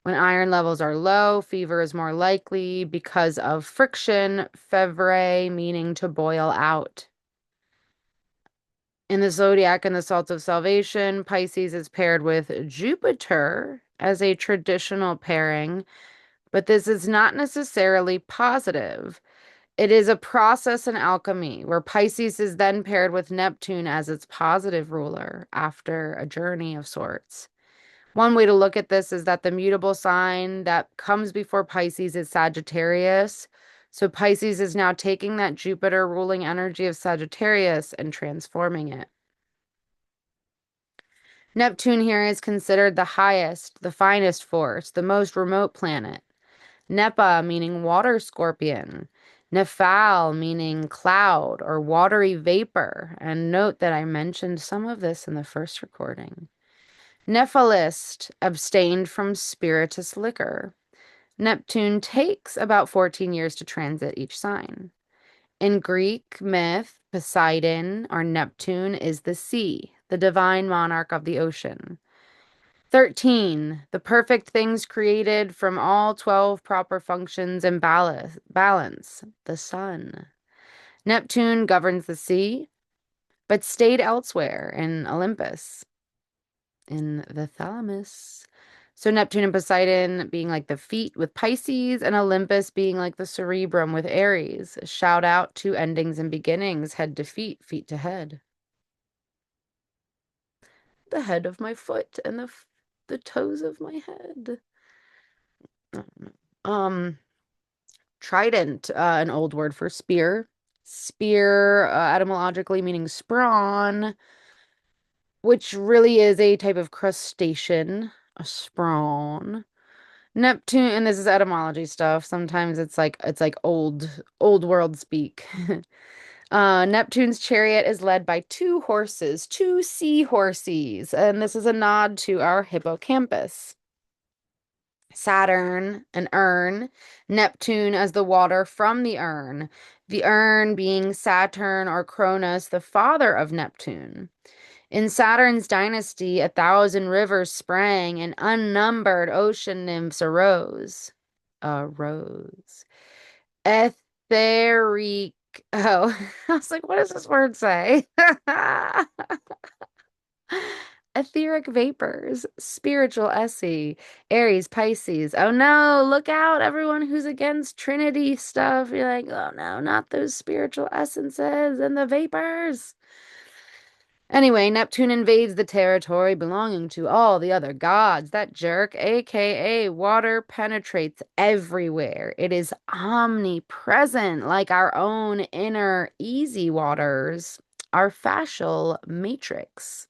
When iron levels are low, fever is more likely because of friction, fevre, meaning to boil out. In the zodiac and the salt of salvation, Pisces is paired with Jupiter as a traditional pairing, but this is not necessarily positive. It is a process in alchemy where Pisces is then paired with Neptune as its positive ruler after a journey of sorts. One way to look at this is that the mutable sign that comes before Pisces is Sagittarius. So Pisces is now taking that Jupiter ruling energy of Sagittarius and transforming it. Neptune here is considered the highest, the finest force, the most remote planet. Nepa meaning water scorpion. Nephale meaning cloud or watery vapor. And note that I mentioned some of this in the first recording. Nephalist abstained from spirituous liquor. Neptune takes about 14 years to transit each sign. In Greek myth, Poseidon or Neptune is the sea, the divine monarch of the ocean. 13, the perfect things created from all 12 proper functions and balance, the sun. Neptune governs the sea, but stayed elsewhere in Olympus, in the thalamus. So Neptune and Poseidon being like the feet with Pisces, and Olympus being like the cerebrum with Aries. Shout out to endings and beginnings, head to feet, feet to head. The head of my foot and the toes of my head. Trident, an old word for spear. Spear, etymologically meaning sprawn, which really is a type of crustacean, a sprawn. Neptune, and this is etymology stuff. Sometimes it's like old world speak. Neptune's chariot is led by two horses, two seahorses, and this is a nod to our hippocampus. Saturn, an urn, Neptune as the water from the urn being Saturn or Cronus, the father of Neptune. In Saturn's dynasty, 1,000 rivers sprang and unnumbered ocean nymphs arose. Etheric. Oh, I was like, what does this word say? Etheric vapors, spiritual essay, Aries, Pisces. Oh no, look out, everyone who's against Trinity stuff. You're like, oh no, not those spiritual essences and the vapors. Anyway, Neptune invades the territory belonging to all the other gods. That jerk, aka water, penetrates everywhere. It is omnipresent, like our own inner easy waters, our fascial matrix.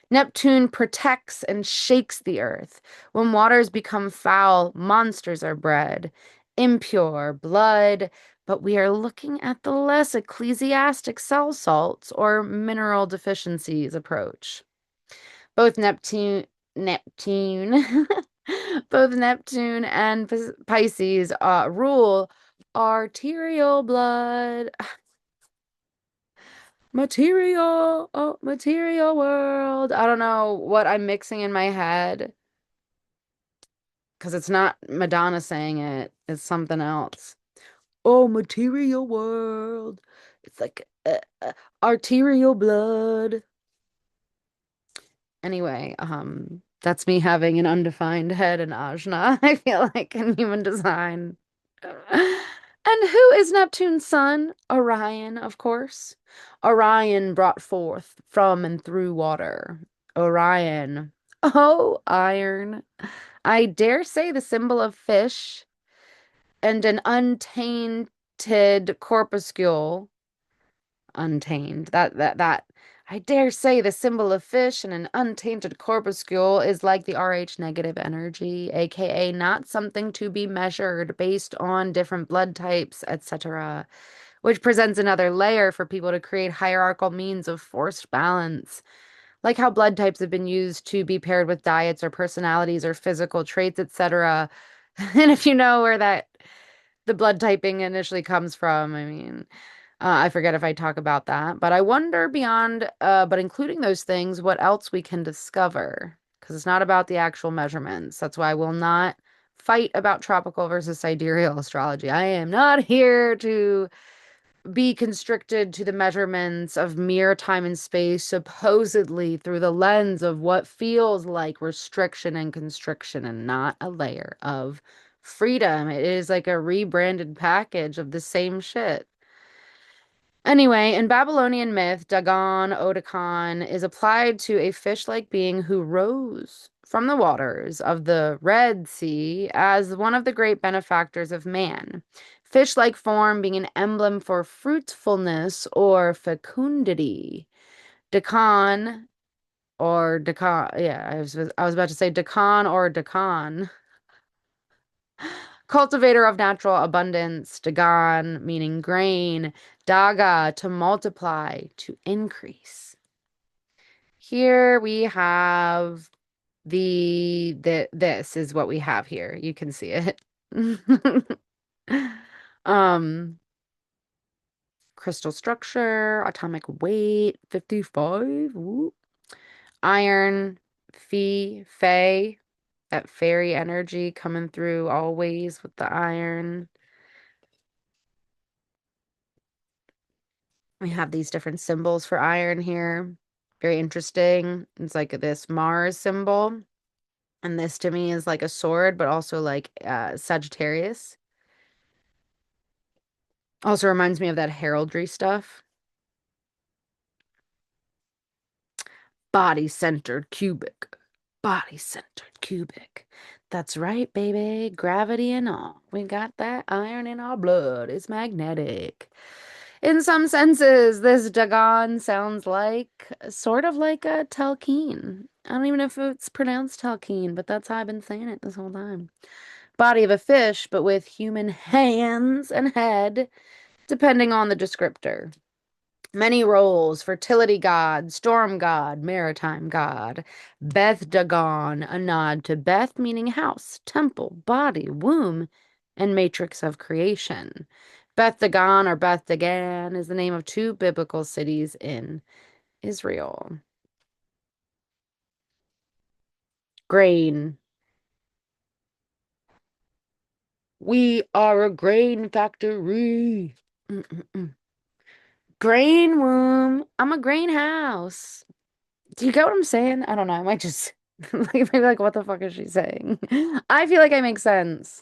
Neptune protects and shakes the earth. When waters become foul, monsters are bred. Impure blood, but we are looking at the less ecclesiastic cell salts or mineral deficiencies approach. Both Neptune, both Neptune and Pisces rule arterial blood. Material world. I don't know what I'm mixing in my head because it's not Madonna saying it. It's something else. Oh, material world. It's like arterial blood. Anyway, that's me having an undefined head in Ajna, I feel like, in human design. And who is Neptune's son? Orion, of course. Orion brought forth from and through water. Orion. Oh, iron. I dare say the symbol of fish and an untainted corpuscle. Untamed. That. I dare say the symbol of fish and an untainted corpuscle is like the Rh negative energy, aka not something to be measured based on different blood types, etc., which presents another layer for people to create hierarchical means of forced balance. like how blood types have been used to be paired with diets or personalities or physical traits, etc. And if you know where that the blood typing initially comes from, I mean, I forget if I talk about that, but I wonder beyond, but including those things, what else we can discover. Because it's not about the actual measurements. That's why I will not fight about tropical versus sidereal astrology. I am not here to be constricted to the measurements of mere time and space, supposedly through the lens of what feels like restriction and constriction and not a layer of freedom. It is like a rebranded package of the same shit. Anyway, in Babylonian myth, Dagon, Otakon, is applied to a fish-like being who rose from the waters of the Red Sea as one of the great benefactors of man. Fish-like form being an emblem for fruitfulness or fecundity. Dakan or Dakan, yeah, I was about to say Dakan or Dakan. Cultivator of natural abundance, Dagan, meaning grain, Daga, to multiply, to increase. Here we have this is what we have here. You can see it. Um, crystal structure, atomic weight, 55. Ooh. Iron, Fe, that fairy energy coming through always with the iron. We have these different symbols for iron here. Very interesting. It's like this Mars symbol. And this to me is like a sword, but also like Sagittarius. Also reminds me of that heraldry stuff. Body-centered cubic. Body-centered cubic. That's right, baby. Gravity and all. We got that iron in our blood. It's magnetic. In some senses, this Dagon sounds like sort of like a Telkeen. I don't even know if it's pronounced Telkeen, but that's how I've been saying it this whole time. Body of a fish, but with human hands and head, depending on the descriptor. Many roles: fertility god, storm god, maritime god. Beth Dagon, a nod to Beth, meaning house, temple, body, womb, and matrix of creation. Beth Dagon or Beth Dagan is the name of two biblical cities in Israel. Grain. We are a grain factory. Mm-mm-mm. Grain womb. I'm a greenhouse. Do you get what I'm saying? I don't know. I might just like maybe like what the fuck is she saying? I feel like I make sense.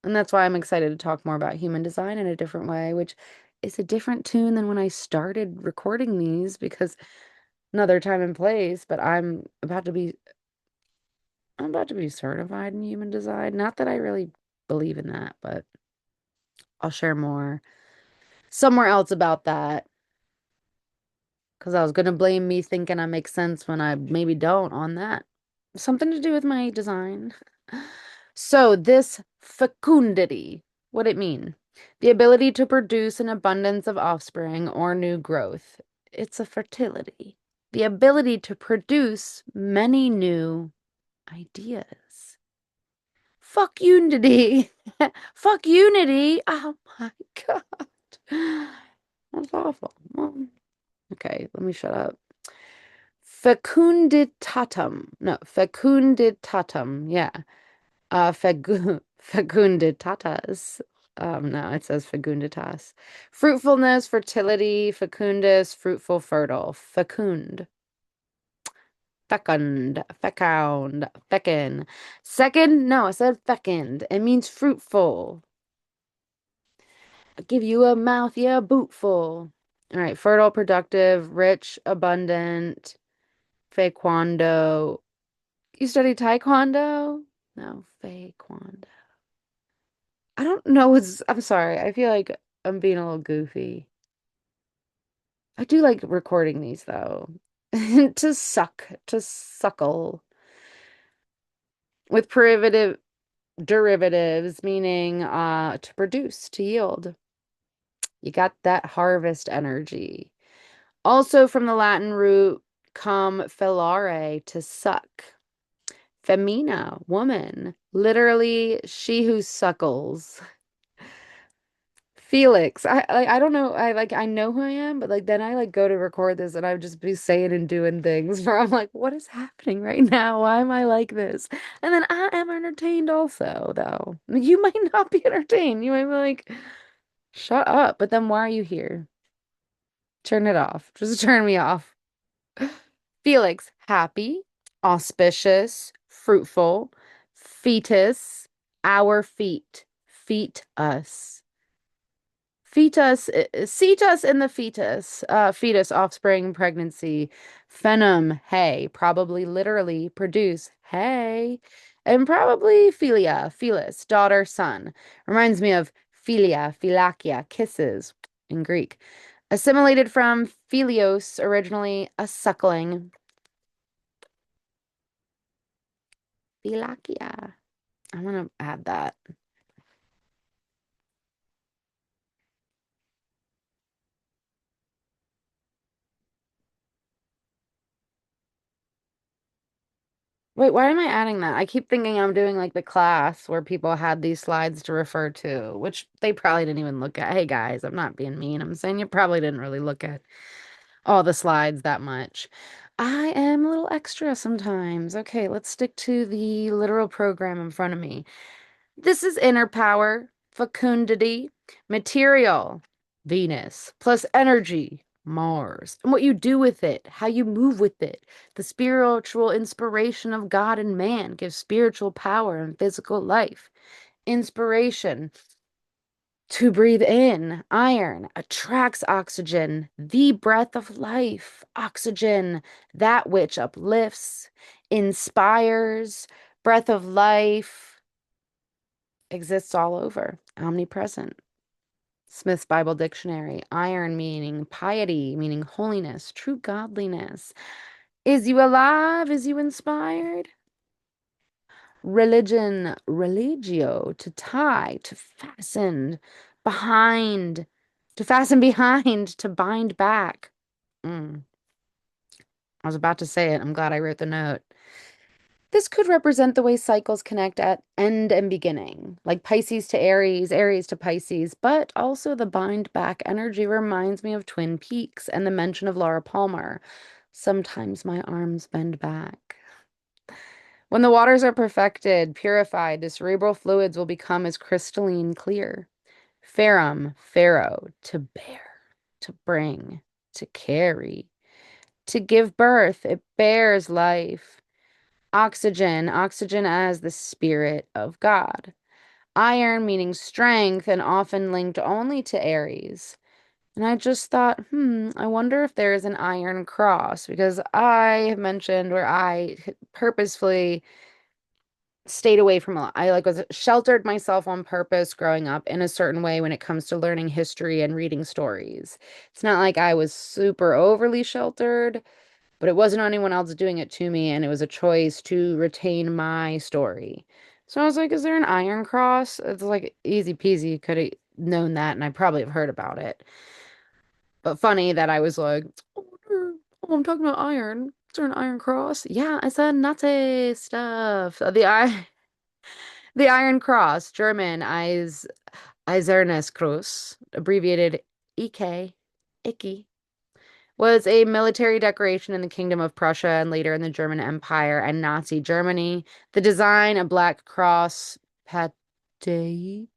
And that's why I'm excited to talk more about human design in a different way, which is a different tune than when I started recording these because another time and place, but I'm about to be certified in human design. Not that I really believe in that, but I'll share more somewhere else about that. Because I was gonna blame me thinking I make sense when I maybe don't on that. Something to do with my design. So this fecundity, what it mean? The ability to produce an abundance of offspring or new growth. It's a fertility. The ability to produce many new ideas. Fuck unity. Fuck unity. Oh my God. That's awful. Well, okay, let me shut up. Fecunditatum. No, fecunditatum. Yeah. Fecunditatas. No, it says fecunditas. Fruitfulness, fertility, fecundus, fruitful, fertile. Fecund. Fecund. Second, no, it said fecund. It means fruitful. I'll give you a mouth, yeah, a bootful. All right, fertile, productive, rich, abundant, fequando. You study taekwondo? No, fequando. I don't know what's, I'm sorry. I feel like I'm being a little goofy. I do like recording these though. To suckle with derivatives, meaning to produce, to yield. You got that harvest energy. Also from the Latin root Come felare, to suck. Femina, woman. Literally, she who suckles. Felix, I don't know. I know who I am, but like then I like go to record this and I would just be saying and doing things where I'm like, what is happening right now? Why am I like this? And then I am entertained also, though. You might not be entertained. You might be like, shut up. But then why are you here? Turn it off. Just turn me off. Felix, happy, auspicious, fruitful, fetus, our feet, feet us. Cetus in the fetus, offspring, pregnancy, phenom, hay, probably literally produce hay, and probably philia, philus, daughter, son. Reminds me of philia, philakia, kisses in Greek. Assimilated from philios, originally a suckling. Philakia. I'm gonna add that. Wait, why am I adding that? I keep thinking I'm doing like the class where people had these slides to refer to, which they probably didn't even look at. Hey guys, I'm not being mean. I'm saying you probably didn't really look at all the slides that much. I am a little extra sometimes. Okay, let's stick to the literal program in front of me. This is inner power, fecundity, material, Venus, plus energy, Mars, and what you do with it, how you move with it. The spiritual inspiration of God and man gives spiritual power and physical life. Inspiration to breathe in, iron attracts oxygen, the breath of life, oxygen, that which uplifts, inspires, breath of life exists all over, omnipresent. Smith's Bible Dictionary, iron meaning piety, meaning holiness, true godliness. Is you alive? Is you inspired? Religion, religio, to tie, to fasten behind, to fasten behind, to bind back. Mm, I was about to say it. I'm glad I wrote the note. This could represent the way cycles connect at end and beginning, like Pisces to Aries, Aries to Pisces, but also the bind back energy reminds me of Twin Peaks and the mention of Laura Palmer. Sometimes my arms bend back. When the waters are perfected, purified, the cerebral fluids will become as crystalline clear. Ferrum, pharaoh, to bear, to bring, to carry, to give birth. It bears life. Oxygen, oxygen as the spirit of God. Iron meaning strength and often linked only to Aries. And I just thought, I wonder if there is an iron cross because I have mentioned where I purposefully stayed away from a lot. I like was sheltered myself on purpose growing up in a certain way when it comes to learning history and reading stories. It's not like I was super overly sheltered, but it wasn't anyone else doing it to me, and it was a choice to retain my story. So I was like, is there an iron cross? It's like easy peasy, could have known that, and I probably have heard about it. But funny that I was like, oh, I'm talking about iron. Is there an iron cross? Yeah, I said Nazi stuff. The Iron Cross, German, Eisernes Kreuz, abbreviated EK, Icky, was a military decoration in the Kingdom of Prussia and later in the German Empire and Nazi Germany. The design, a black cross, Patty,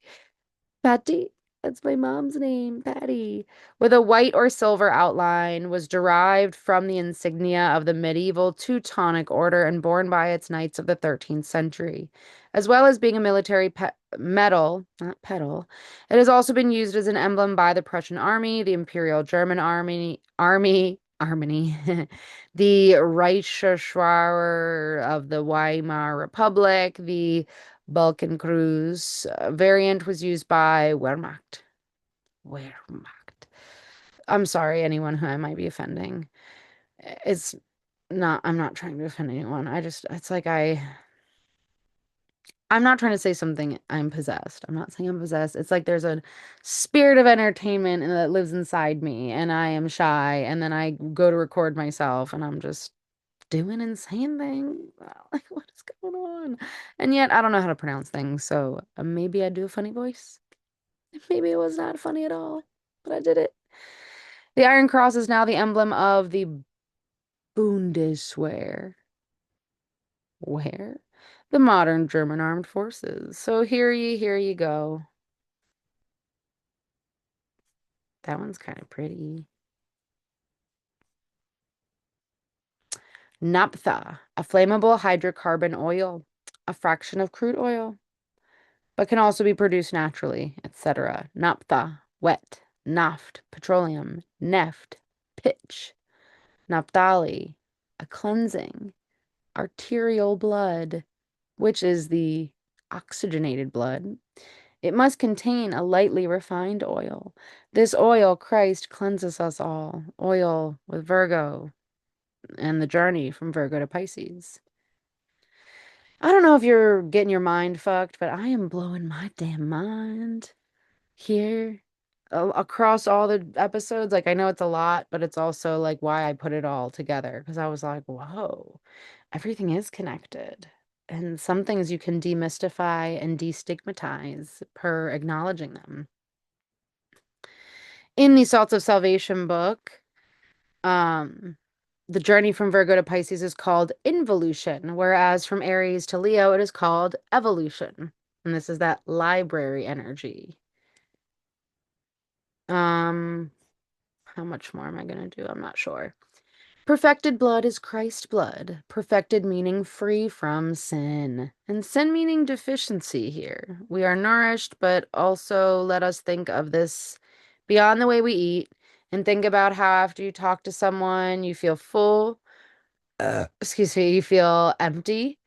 Patty, that's my mom's name, Patty, with a white or silver outline, was derived from the insignia of the medieval Teutonic Order and borne by its knights of the 13th century. As well as being a military medal, not pedal, it has also been used as an emblem by the Prussian army, the Imperial German Army, the Reichsschwar of the Weimar Republic, the Balkan Cruise variant was used by Wehrmacht. Wehrmacht. I'm sorry, anyone who I might be offending. It's not, I'm not trying to offend anyone. It's like I'm not trying to say something I'm possessed. I'm not saying I'm possessed. It's like there's a spirit of entertainment and that lives inside me, and I am shy, and then I go to record myself, and I'm just doing insane things. Like, what is going on? And yet, I don't know how to pronounce things, so maybe I do a funny voice. Maybe it was not funny at all, but I did it. The Iron Cross is now the emblem of the Bundeswehr. Where? The modern German armed forces. So here you go. That one's kind of pretty. Naphtha, a flammable hydrocarbon oil, a fraction of crude oil, but can also be produced naturally, etc. Naphtha, wet, naft, petroleum, neft, pitch, naphtali, a cleansing, arterial blood, which is the oxygenated blood. It must contain a lightly refined oil. This oil, Christ, cleanses us all. Oil with Virgo and the journey from Virgo to Pisces. I don't know if you're getting your mind fucked, but I am blowing my damn mind here across all the episodes. Like, I know it's a lot, but it's also like why I put it all together because I was like, whoa, everything is connected. And some things you can demystify and destigmatize per acknowledging them. In the Salts of Salvation book, um, the journey from Virgo to Pisces is called involution, whereas from Aries to Leo, it is called evolution. And this is that library energy. Um, how much more am I going to do? I'm not sure. Perfected blood is Christ blood. Perfected meaning free from sin. And sin meaning deficiency here. We are nourished, but also let us think of this beyond the way we eat and think about how after you talk to someone, you feel full. Excuse me, you feel empty.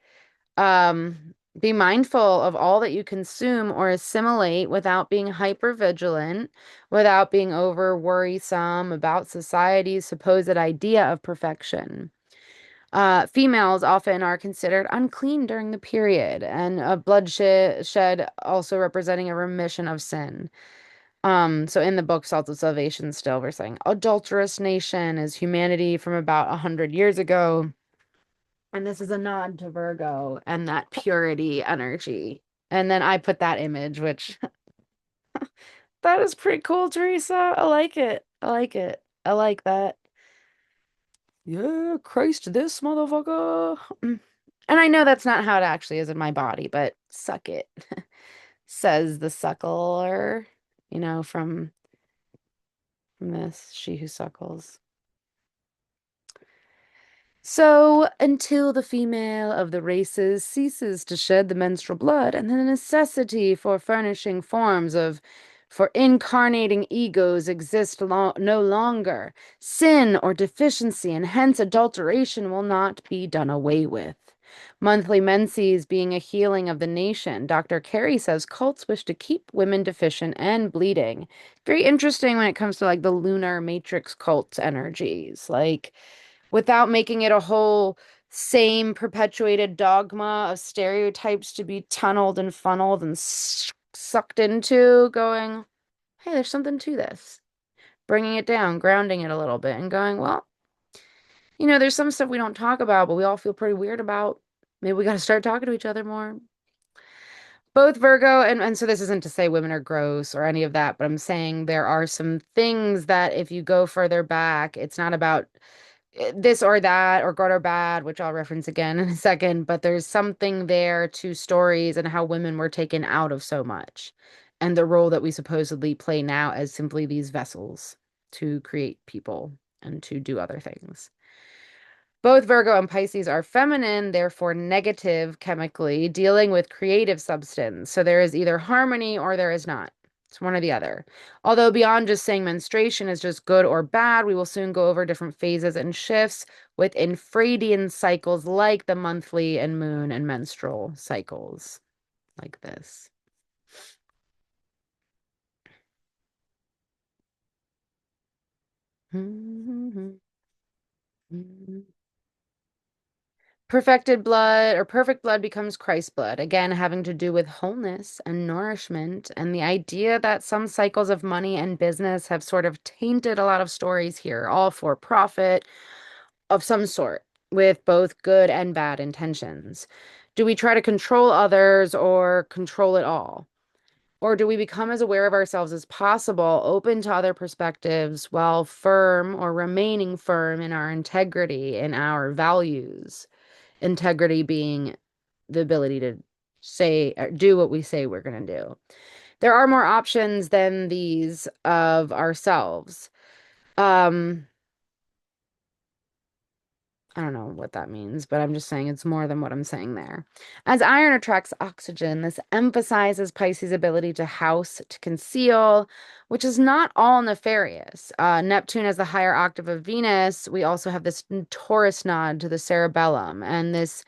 Be mindful of all that you consume or assimilate without being hyper vigilant, without being over worrisome about society's supposed idea of perfection. Females often are considered unclean during the period, and a bloodshed also representing a remission of sin. So in the book Salt of Salvation, still we're saying adulterous nation is humanity from about 100 years ago. And this is a nod to Virgo and that purity energy. And then I put that image, which that is pretty cool, Teresa. I like it. I like it. I like that. Yeah, Christ, this motherfucker. And I know that's not how it actually is in my body, but suck it, says the suckler, from this, she who suckles. So, until the female of the races ceases to shed the menstrual blood, and the necessity for furnishing forms of for incarnating egos exist no longer, sin or deficiency and hence adulteration will not be done away with. Monthly menses being a healing of the nation, Dr. Carey says cults wish to keep women deficient and bleeding. Very interesting when it comes to like the lunar matrix cult energies. Like, without making it a whole same perpetuated dogma of stereotypes to be tunneled and funneled and sucked into, going, hey, there's something to this. Bringing it down, grounding it a little bit, and going, well, there's some stuff we don't talk about, but we all feel pretty weird about. Maybe we got to start talking to each other more. Both Virgo and so this isn't to say women are gross or any of that, but I'm saying there are some things that if you go further back, it's not about this or that or good or bad, which I'll reference again in a second, but there's something there to stories and how women were taken out of so much and the role that we supposedly play now as simply these vessels to create people and to do other things. Both Virgo and Pisces are feminine, therefore negative chemically, dealing with creative substance. So there is either harmony or there is not. It's one or the other. Although beyond just saying menstruation is just good or bad, we will soon go over different phases and shifts within infradian cycles like the monthly and moon and menstrual cycles, like this. Perfected blood or perfect blood becomes Christ's blood, again, having to do with wholeness and nourishment. And the idea that some cycles of money and business have sort of tainted a lot of stories here, all for profit of some sort, with both good and bad intentions. Do we try to control others or control it all? Or do we become as aware of ourselves as possible, open to other perspectives, while firm or remaining firm in our integrity, in our values? Integrity being the ability to say or do what we say we're going to do. There are more options than these of ourselves. Um, I don't know what that means, but I'm just saying it's more than what I'm saying there. As iron attracts oxygen, this emphasizes Pisces' ability to house, to conceal, which is not all nefarious. Neptune as the higher octave of Venus, we also have this Taurus nod to the cerebellum and this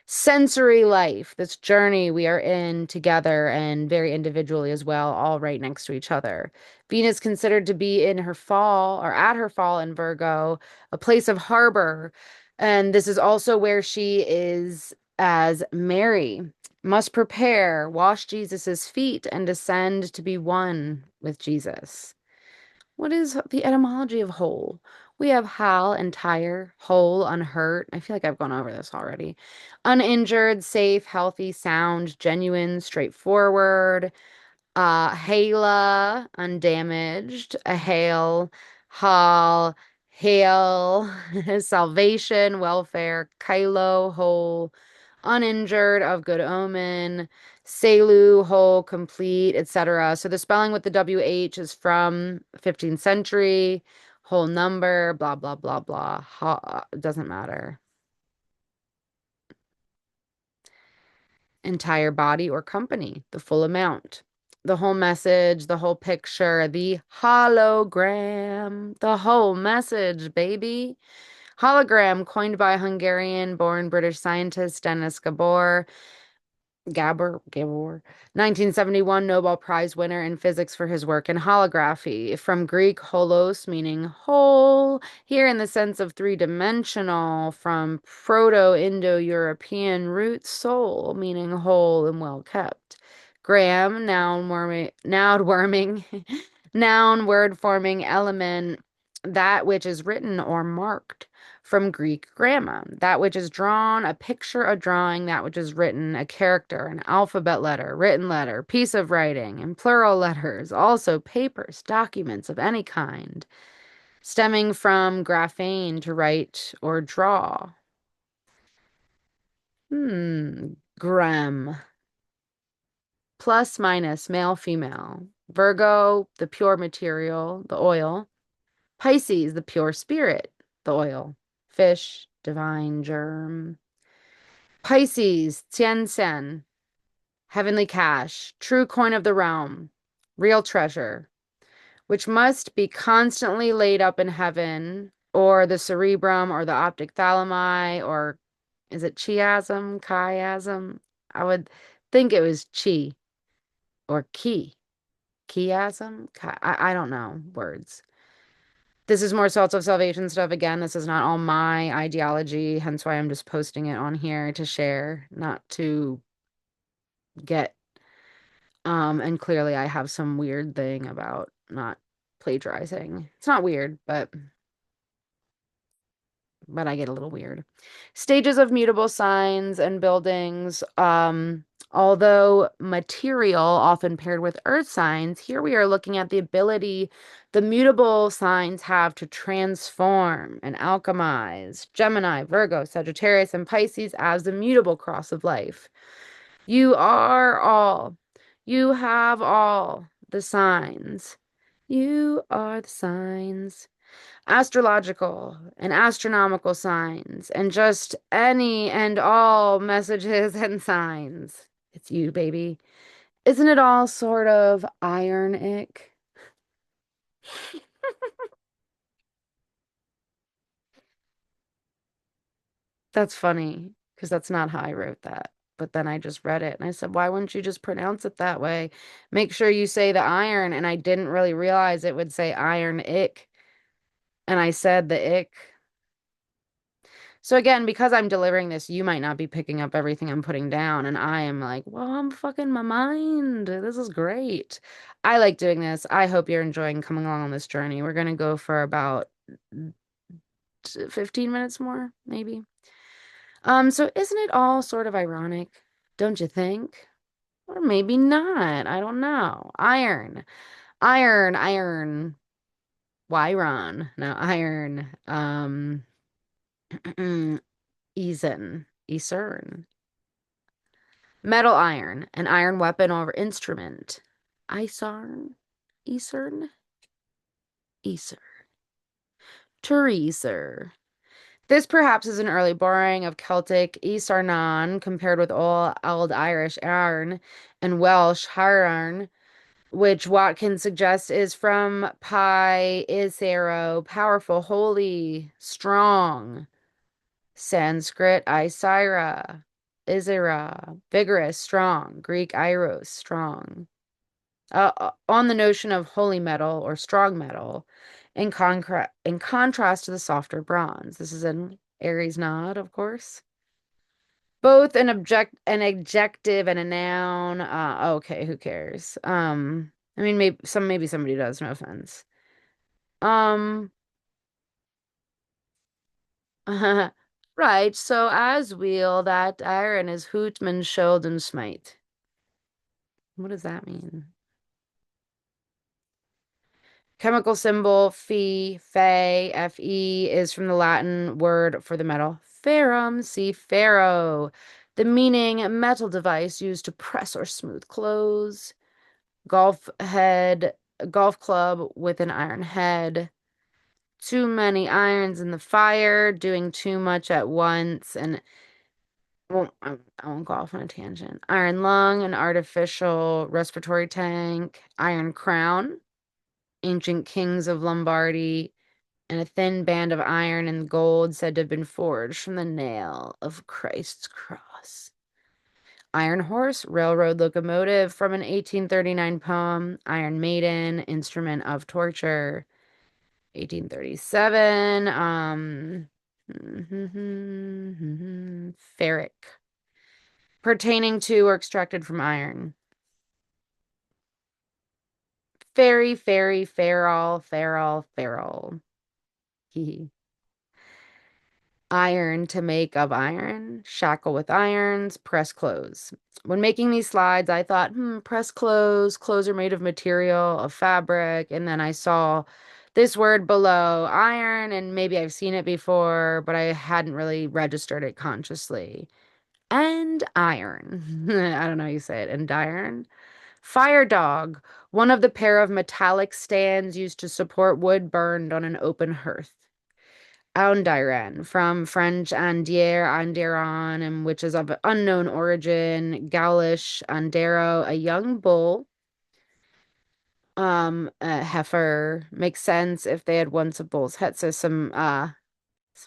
sensory life, this journey we are in together and very individually as well, all right next to each other. Venus considered to be in her fall or at her fall in Virgo, a place of harbor. And this is also where she is as Mary must prepare, wash Jesus's feet, and descend to be one with Jesus. What is the etymology of whole? We have hal, entire, whole, unhurt. I feel like I've gone over this already. Uninjured, safe, healthy, sound, genuine, straightforward. Hala, undamaged. A hail, hal, hail, salvation, welfare. Kylo, whole, uninjured, of good omen. Selu, whole, complete, etc. So the spelling with the WH is from 15th century, whole number, blah, blah, blah, blah. Doesn't matter. Entire body or company, the full amount. The whole message, the whole picture, the hologram, the whole message, baby. Hologram, coined by Hungarian-born British scientist Dennis Gabor, 1971 Nobel Prize winner in physics for his work in holography, from Greek holos, meaning whole, here in the sense of three-dimensional, from Proto-Indo-European root soul, meaning whole and well kept. Gram, noun word forming element, that which is written or marked, from Greek gramma, that which is drawn, a picture, a drawing, that which is written, a character, an alphabet letter, written letter, piece of writing, and plural letters, also papers, documents of any kind, stemming from graphene, to write or draw. Gram. Plus, minus, male, female. Virgo, the pure material, the oil. Pisces, the pure spirit, the oil. Fish, divine germ. Pisces, Tiansen, heavenly cash, true coin of the realm, real treasure, which must be constantly laid up in heaven, or the cerebrum, or the optic thalami, or is it chiasm? I would think it was chi or chiasm. I don't know words. This is more salts of salvation stuff. Again, this is not all my ideology, hence why I'm just posting it on here to share, not to get and clearly I have some weird thing about not plagiarizing. It's not weird, but I get a little weird. Stages of mutable signs and buildings. Although material often paired with earth signs, here we are looking at the ability the mutable signs have to transform and alchemize. Gemini, Virgo, Sagittarius, and Pisces as the mutable cross of life. You are all. You have all the signs. You are the signs. Astrological and astronomical signs, and just any and all messages and signs. It's you, baby. Isn't it all sort of ironic? That's funny, because that's not how I wrote that. But then I just read it and I said, why wouldn't you just pronounce it that way? Make sure you say the iron. And I didn't really realize it would say iron ick. And I said the ick. So again, because I'm delivering this, you might not be picking up everything I'm putting down, and I am like, well, I'm fucking my mind. This is great. I like doing this. I hope you're enjoying coming along on this journey. We're gonna go for about 15 minutes more, maybe. So isn't it all sort of ironic, don't you think? Or maybe not. I don't know. Iron. Iron, iron. Wyron. No, iron. Eason. Eacern. Metal iron, an iron weapon or instrument. Isarn, Eacern, Eacer. Tereser. This perhaps is an early borrowing of Celtic Isarnan compared with Old Irish Arn and Welsh Hararn, which Watkins suggests is from Pi Isero, powerful, holy, strong. Sanskrit Isira, Isira, vigorous, strong. Greek Iros, strong. On the notion of holy metal or strong metal, in contrast to the softer bronze. This is an Aries nod, of course. Both an adjective and a noun. Okay, who cares? I mean, maybe somebody does. No offense. Um, right. So as wheel that iron is hootman shold smite. What does that mean? Chemical symbol Fe, is from the Latin word for the metal ferrum, see ferro. The meaning metal device used to press or smooth clothes. Golf head, golf club with an iron head. Too many irons in the fire, doing too much at once, and I won't go off on a tangent. Iron lung, an artificial respiratory tank. Iron crown, ancient kings of Lombardy, and a thin band of iron and gold said to have been forged from the nail of Christ's cross. Iron horse, railroad locomotive from an 1839 poem. Iron maiden, instrument of torture. 1837. Ferric, pertaining to or extracted from iron. Feral. Hee. Iron to make of iron, shackle with irons, press clothes. When making these slides, I thought, press clothes. Clothes are made of material, of fabric. And then I saw this word below, iron, and maybe I've seen it before, but I hadn't really registered it consciously. And iron. I don't know how you say it. And iron. Fire dog, one of the pair of metallic stands used to support wood burned on an open hearth. Andiran, from French andier, andiron, and which is of unknown origin. Gaulish, andero, a young bull. A heifer makes sense if they had once a bull's head. So some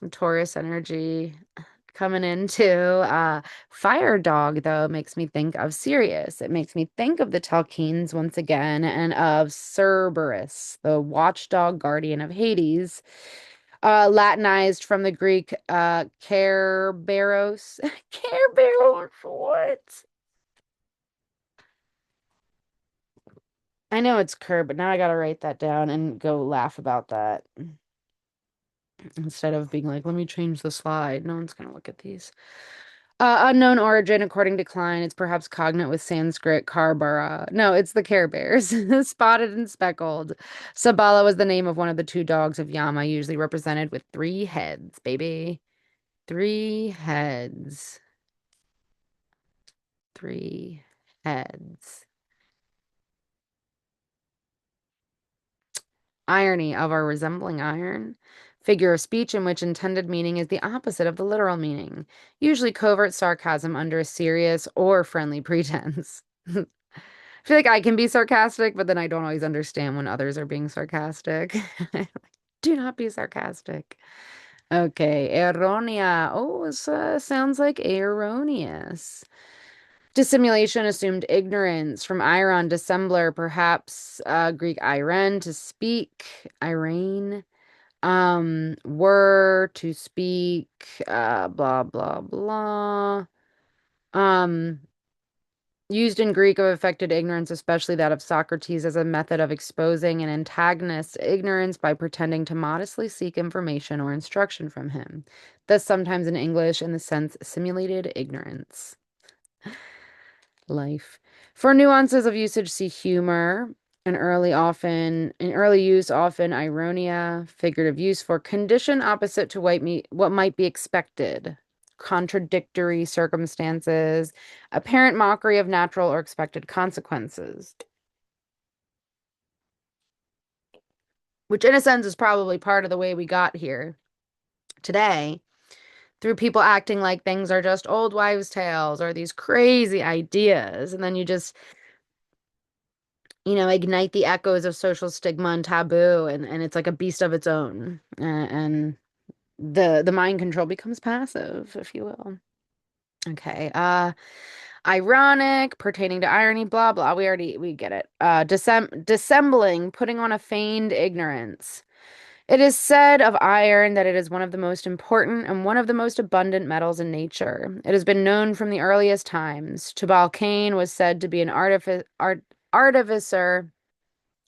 Taurus energy coming into fire dog though makes me think of Sirius. It makes me think of the Talkeens once again and of Cerberus, the watchdog guardian of Hades. Latinized from the Greek Kerberos. Kerberos, what? I know it's Kerr, but now I gotta write that down and go laugh about that instead of being like, let me change the slide. No one's gonna look at these. Unknown origin, according to Klein, it's perhaps cognate with Sanskrit Karbara. No, it's the Care Bears, spotted and speckled. Sabala was the name of one of the two dogs of Yama, usually represented with three heads, baby. Three heads. Three heads. Irony of our resembling iron. Figure of speech in which intended meaning is the opposite of the literal meaning, usually covert sarcasm under a serious or friendly pretense. I feel like I can be sarcastic, but then I don't always understand when others are being sarcastic. Do not be sarcastic. Okay, erronia. Oh, it sounds like erroneous. Dissimulation assumed ignorance from iron, dissembler, perhaps Greek iren, to speak, irene. Were to speak, blah, blah, blah. Um, Used in Greek of affected ignorance, especially that of Socrates, as a method of exposing an antagonist's ignorance by pretending to modestly seek information or instruction from him. Thus, sometimes in English, in the sense simulated ignorance. Life. For nuances of usage, see humor. In early use, often ironia, figurative use for condition opposite to what might be expected, contradictory circumstances, apparent mockery of natural or expected consequences, which in a sense is probably part of the way we got here today, through people acting like things are just old wives' tales or these crazy ideas, and then you just ignite the echoes of social stigma and taboo, and it's like a beast of its own. And the mind control becomes passive, if you will. Okay. Ironic, pertaining to irony, blah blah. We get it. Dissembling, putting on a feigned ignorance. It is said of iron that it is one of the most important and one of the most abundant metals in nature. It has been known from the earliest times. Tubal Cain was said to be an artificer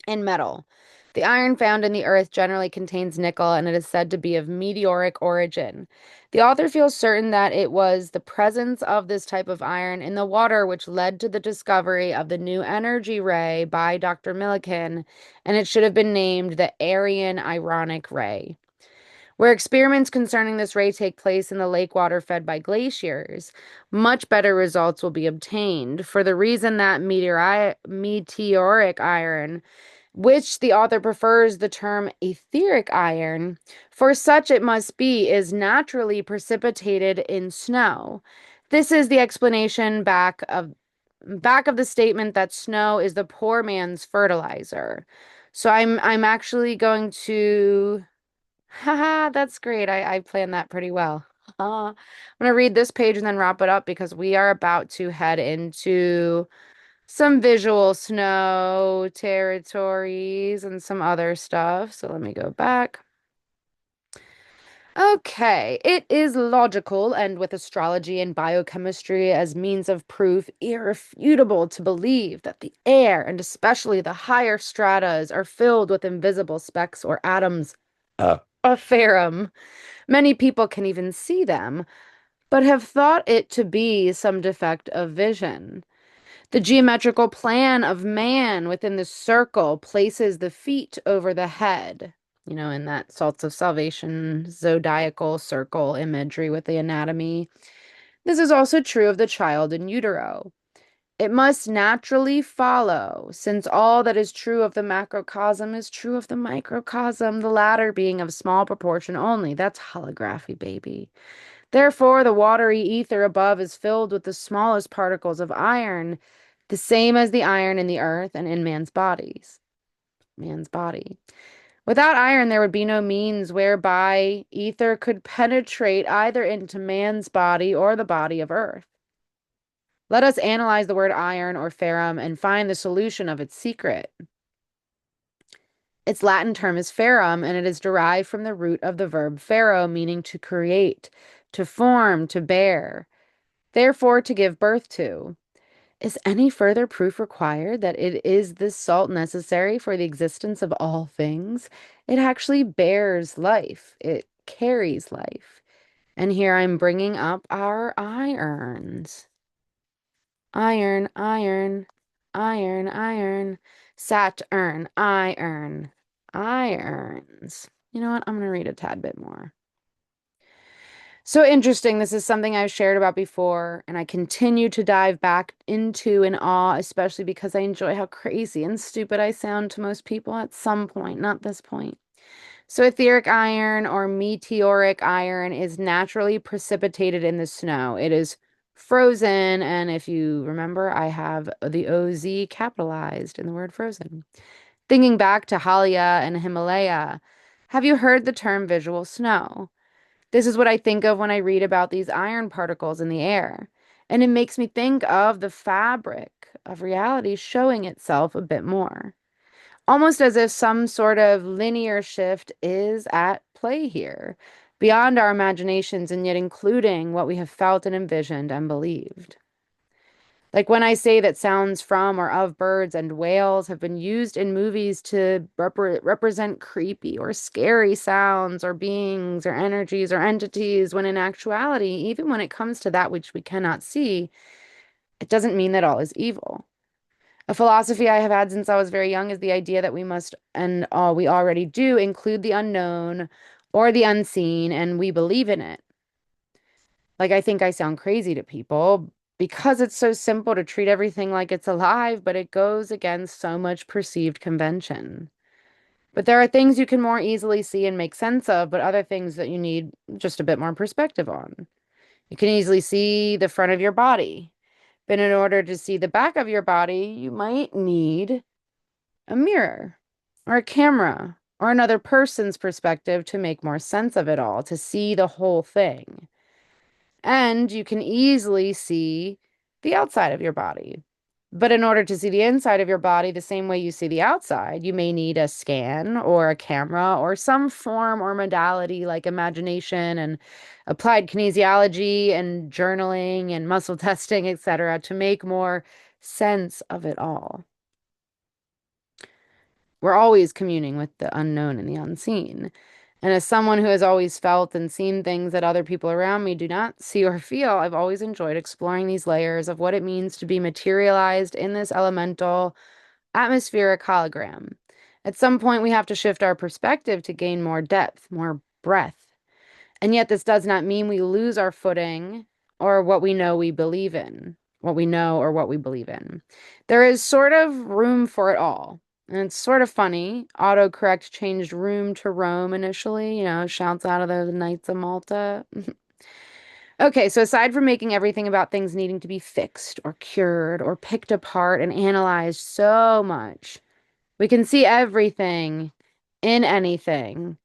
in metal. The iron found in the earth generally contains nickel, and it is said to be of meteoric origin. The author feels certain that it was the presence of this type of iron in the water which led to the discovery of the new energy ray by Dr. Millikan, and it should have been named the Aryan Ironic Ray. Where experiments concerning this ray take place in the lake water fed by glaciers, much better results will be obtained for the reason that meteoric iron, which the author prefers the term etheric iron, for such it must be, is naturally precipitated in snow. This is the explanation back of the statement that snow is the poor man's fertilizer. So I'm actually going to haha, that's great. I planned that pretty well. I'm gonna read this page and then wrap it up because we are about to head into some visual snow territories and some other stuff. So let me go back. Okay, it is logical and with astrology and biochemistry as means of proof irrefutable to believe that the air and especially the higher stratas are filled with invisible specks or atoms of ferrum. Many people can even see them, but have thought it to be some defect of vision. The geometrical plan of man within the circle places the feet over the head, in that Salts of Salvation zodiacal circle imagery with the anatomy. This is also true of the child in utero. It must naturally follow, since all that is true of the macrocosm is true of the microcosm, the latter being of small proportion only. That's holography, baby. Therefore, the watery ether above is filled with the smallest particles of iron, the same as the iron in the earth and in man's body. Without iron, there would be no means whereby ether could penetrate either into man's body or the body of earth. Let us analyze the word iron or ferrum and find the solution of its secret. Its Latin term is ferrum, and it is derived from the root of the verb ferro, meaning to create, to form, to bear, therefore to give birth to. Is any further proof required that it is this salt necessary for the existence of all things? It actually bears life. It carries life. And here I'm bringing up our irons. Iron, iron, iron, iron. Sat-urn, iron, irons. You know what? I'm going to read a tad bit more. So interesting. This is something I've shared about before, and I continue to dive back into in awe, especially because I enjoy how crazy and stupid I sound to most people at some point, not this point. So etheric iron or meteoric iron is naturally precipitated in the snow. It is frozen, and if you remember, I have the OZ capitalized in the word frozen. Thinking back to Halia and Himalaya, have you heard the term visual snow? This is what I think of when I read about these iron particles in the air. And it makes me think of the fabric of reality showing itself a bit more. almost as if some sort of linear shift is at play here, beyond our imaginations and yet including what we have felt and envisioned and believed. Like when I say that sounds from or of birds and whales have been used in movies to represent creepy or scary sounds or beings or energies or entities, when in actuality, even when it comes to that which we cannot see, it doesn't mean that all is evil. A philosophy I have had since I was very young is the idea that we must, and all we already do, include the unknown or the unseen, and we believe in it. Like, I think I sound crazy to people because it's so simple to treat everything like it's alive, but it goes against so much perceived convention. But there are things you can more easily see and make sense of, but other things that you need just a bit more perspective on. You can easily see the front of your body, but in order to see the back of your body, you might need a mirror or a camera or another person's perspective to make more sense of it all, to see the whole thing. And you can easily see the outside of your body. But in order to see the inside of your body the same way you see the outside, you may need a scan or a camera or some form or modality like imagination and applied kinesiology and journaling and muscle testing, etc., to make more sense of it all. We're always communing with the unknown and the unseen. And as someone who has always felt and seen things that other people around me do not see or feel, I've always enjoyed exploring these layers of what it means to be materialized in this elemental, atmospheric hologram. At some point, we have to shift our perspective to gain more depth, more breadth. And yet, this does not mean we lose our footing or what we know we believe in, what we know or what we believe in. There is sort of room for it all. And it's sort of funny. Autocorrect changed room to Rome initially, shouts out of the Knights of Malta. Okay, so aside from making everything about things needing to be fixed or cured or picked apart and analyzed so much, we can see everything in anything.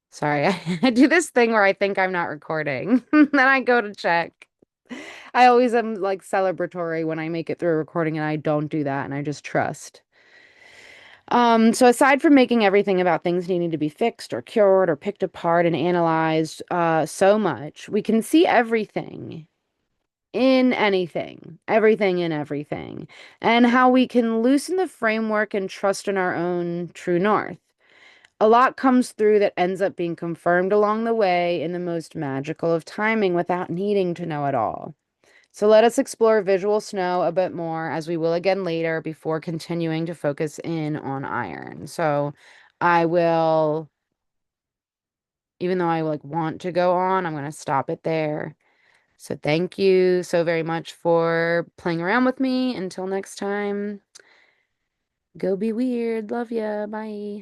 Sorry, I do this thing where I think I'm not recording. Then I go to check. I always am like celebratory when I make it through a recording and I don't do that and I just trust. So aside from making everything about things needing to be fixed or cured or picked apart and analyzed, so much, we can see everything in anything, everything in everything, and how we can loosen the framework and trust in our own true north. A lot comes through that ends up being confirmed along the way in the most magical of timing without needing to know it all. So let us explore visual snow a bit more, as we will again later, before continuing to focus in on iron. So I will, even though I like want to go on, I'm going to stop it there. So thank you so very much for playing around with me. Until next time, go be weird. Love ya. Bye.